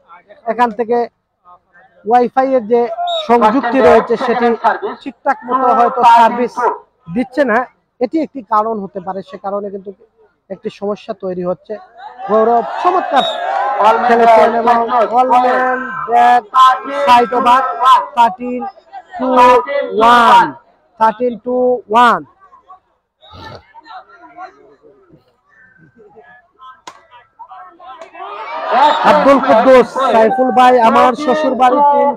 এখান থেকে ওয়াইফাই এর যে সংযুক্তি রয়েছে সেটি ঠিকঠাক মতো হয়তো সার্ভিস দিচ্ছে না, এটি একটি কারণ হতে পারে। সে কারণে কিন্তু একটি সমস্যা তৈরি হচ্ছে। গৌরব চমৎকার খেলেছেন এবং অলম্যান ব্যাট 60 ওভার 13-1 আব্দুল কুদ্দুস সাইফুল ভাই আমার শ্বশুর বাড়ির টিম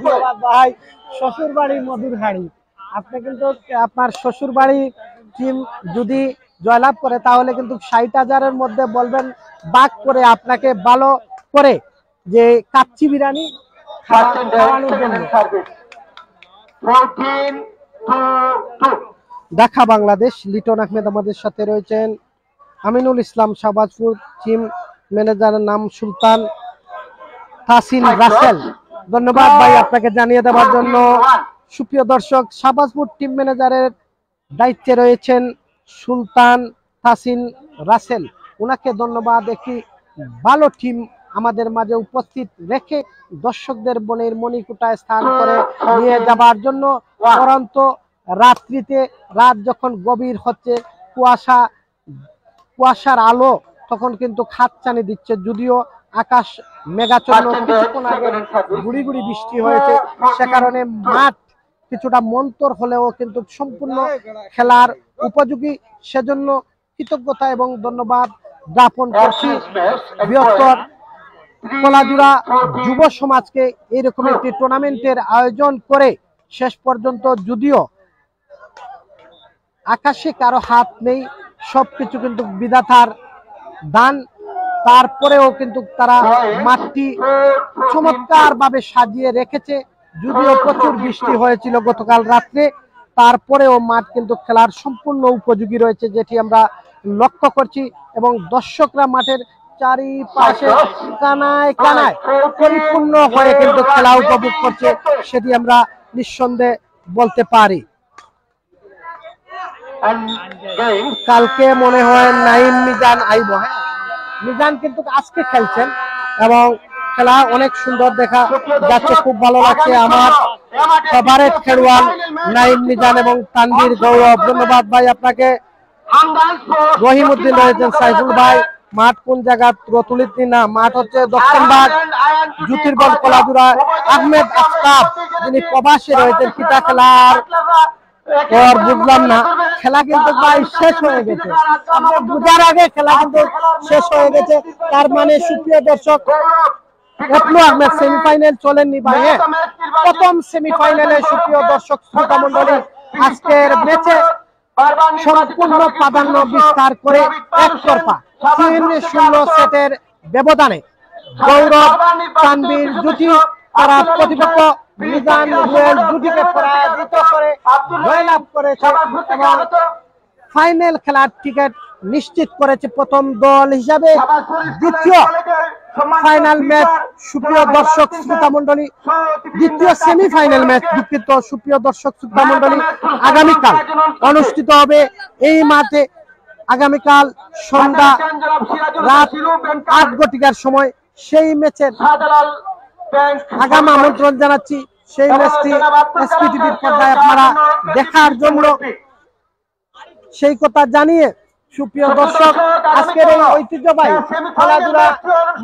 ধন্যবাদ ভাই শ্বশুর বাড়ি মধুরহাড়ি আপনি কিন্তু আপনার শ্বশুর বাড়ির টিম যদি জয়লাভ করে তাহলে কিন্তু 60,000-এর মধ্যে বলবেন বাক করে আপনাকে ভালো করে যে কাচ্চি বিরিয়ানি খাওয়ানোর জন্য। ঢাকা বাংলাদেশ লিটন আহমেদ আমাদের সাথে রয়েছেন, আমিনুল ইসলাম শাহবাজপুর টিম ম্যানেজারের নাম সুলতান তাসিন রাসেল ধন্যবাদ ভাই আপনাকে জানিয়ে দেওয়ার জন্য। সুপ্রিয় দর্শক শাহবাজপুর টিম ম্যানেজারের দায়িত্বে রয়েছেন সুলতান তাসিন রাসেল, ওনাকে ধন্যবাদ। একটি ভালো টিম আমাদের মাঝে উপস্থিত রেখে দর্শকদের মনের মণিকুটায় স্থান করে নিয়ে যাবার জন্য পরন্ত রাত্রিতে রাত যখন গভীর হচ্ছে কুয়াশার আলো তখন কিন্তু খাতছানি দিচ্ছে, যদিও আকাশ মেঘাচ্ছন্ন, কিছুক্ষণ আগে গুড়ি গুড়ি বৃষ্টি হয়েছে সে কারণে মাঠ কিছুটা মন্তর হলেও কিন্তু সম্পূর্ণ খেলার উপযোগী, সেজন্য কৃতজ্ঞতা এবং ধন্যবাদ জ্ঞাপন করছি বৃহত্তর কলাজুড়া যুব সমাজকে এরকম একটি টুর্নামেন্টের আয়োজন করে শেষ পর্যন্ত যদিও আকাশে কারো হাত নেই, সবকিছু কিন্তু বিধাতার দান, তারপরেও কিন্তু তারা মাঠটি চমৎকার ভাবে সাজিয়ে রেখেছে। যদিও প্রচুর বৃষ্টি হয়েছিল গতকাল রাত্রে, তারপরেও মাঠ কিন্তু খেলার সম্পূর্ণ উপযোগী রয়েছে যেটি আমরা লক্ষ্য করছি এবং দর্শকরা মাঠের চারিপাশে কানায় কানায় পরিপূর্ণ হয়ে কিন্তু খেলা উপভোগ করছে, সেটি আমরা নিঃসন্দেহে বলতে পারি। কালকে মনে হয় নাইম মিজান আইব, হ্যাঁ মিজান কিন্তু আজকে খেলছেন এবং খেলা অনেক সুন্দর দেখা যাচ্ছে, খুব ভালো লাগছে। আমার ফেভারিট খেলোয়াড় নাইম মিজান এবং তানভীর গৌরব ধন্যবাদ ভাই আপনাকে। রহিমউদ্দিন রয়েছেন, সাইফুল ভাই মাঠ কোন জায়গা রতুলিত না, মাঠ হচ্ছে দক্ষিণবাগ জ্যোতির্গঞ্জ কলাজুড়া। আহমেদ আফতাব যিনি প্রবাসী রয়েছেন, কিতা খেলার আর বুঝলাম না, খেলা কিন্তু ভাই শেষ হয়ে গেছে, বুঝার আগে খেলা কিন্তু শেষ হয়ে গেছে, তার মানে সুপ্রিয় দর্শক এপলু আহমেদ সেমিফাইনাল চলেননি ভাই, প্রথম সেমিফাইনালে সুপ্রিয় দর্শক শ্রোতা মন্ডলী আজকের ম্যাচে সম্পূর্ণ প্রাধান্য বিস্তার করে একতরফা 3-0 সেটের ব্যবধানে গৌরব তানভীর জুটি তারা প্রতিপক্ষ মিজান রুয়েল জুটিকে পরাজিত করে জয়লাভ করেছে এবং ফাইনাল খেলার টিকিট নিশ্চিত করেছে প্রথম দল হিসাবে। দ্বিতীয় ফাইনাল ম্যাচ সুপ্রিয় দর্শক শ্রোতা মন্ডলী, দ্বিতীয় সেমিফাইনাল ম্যাচ দুঃখিত সুপ্রিয় দর্শক শ্রোতা মন্ডলী আগামীকাল অনুষ্ঠিত হবে এই মাঠে। আগামীকাল সন্ধ্যা রাত 8 ঘটিকার সময় সেই ম্যাচের আগাম আমন্ত্রণ জানাচ্ছি। সেই ম্যাচটি এসপিটিভির পর্দায় আপনারা দেখার জন্য সেই কথা জানিয়ে সুপ্রিয় দর্শক আজকের এই ঐতিহ্যবাহী খেলাধুলা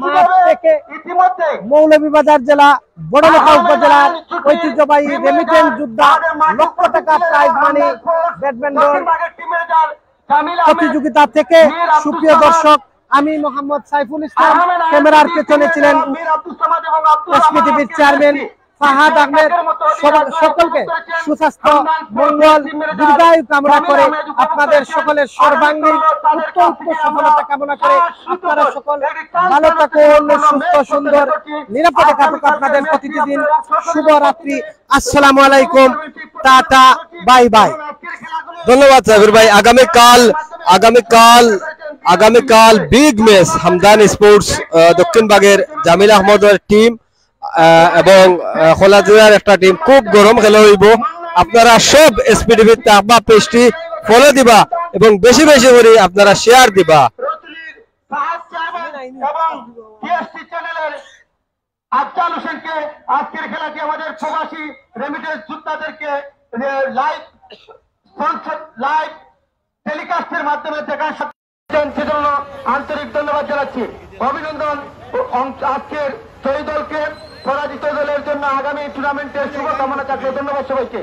মাঠ থেকে মৌলভীবাজার জেলা বড়লেখা উপজেলার ঐতিহ্যবাহী রেমিটেন্স যোদ্ধা লক্ষ টাকা প্রাইজ মানি ব্যাডমিন্টন প্রতিযোগিতা থেকে সুপ্রিয় দর্শক আমি মোহাম্মদ সাইফুল ইসলাম, ক্যামেরার পেছনে ছিলেন এসপিটিভির চেয়ারম্যান ফাহাদ আহমেদ। সকলকে সুস্বাস্থ্য মঙ্গল দীর্ঘায়ু কামনা করে আপনাদের সকলের সর্বাঙ্গীন উত্তম সফলতা কামনা করে আপনারা সকল ভালো থাকুন, সুস্থ সুন্দর নিরাপদে কাটুক আপনাদের প্রতিটি দিন। শুভরাত্রি, আসসালামু আলাইকুম, টাটা, বাই বাই। ধন্যবাদ সাবির ভাই। আগামীকাল big match Hamdan sports দক্ষিণবাগের Jamil আহমদের টিম এবং খোলাজুড়ার একটা টিম, খুব গরম খেলা হইব। আপনারা সব এসপিটিভি তাবা পেজটি ফলো দিবা এবং বেশি বেশি করে আপনারা শেয়ার দিবা। আফজাল হোসেনকে আজকের খেলাটি আমাদের প্রবাসী রেমিটেন্স যোদ্ধাদেরকে লাইভ টেলিকাস্টের মাধ্যমে দেখা সেজন্য আন্তরিক ধন্যবাদ জানাচ্ছি, অভিনন্দন। আজকের জয়ী দলকে পরাজিত দলের জন্য আগামী টুর্নামেন্টের শুভকামনা থাকবে। ধন্যবাদ সবাইকে।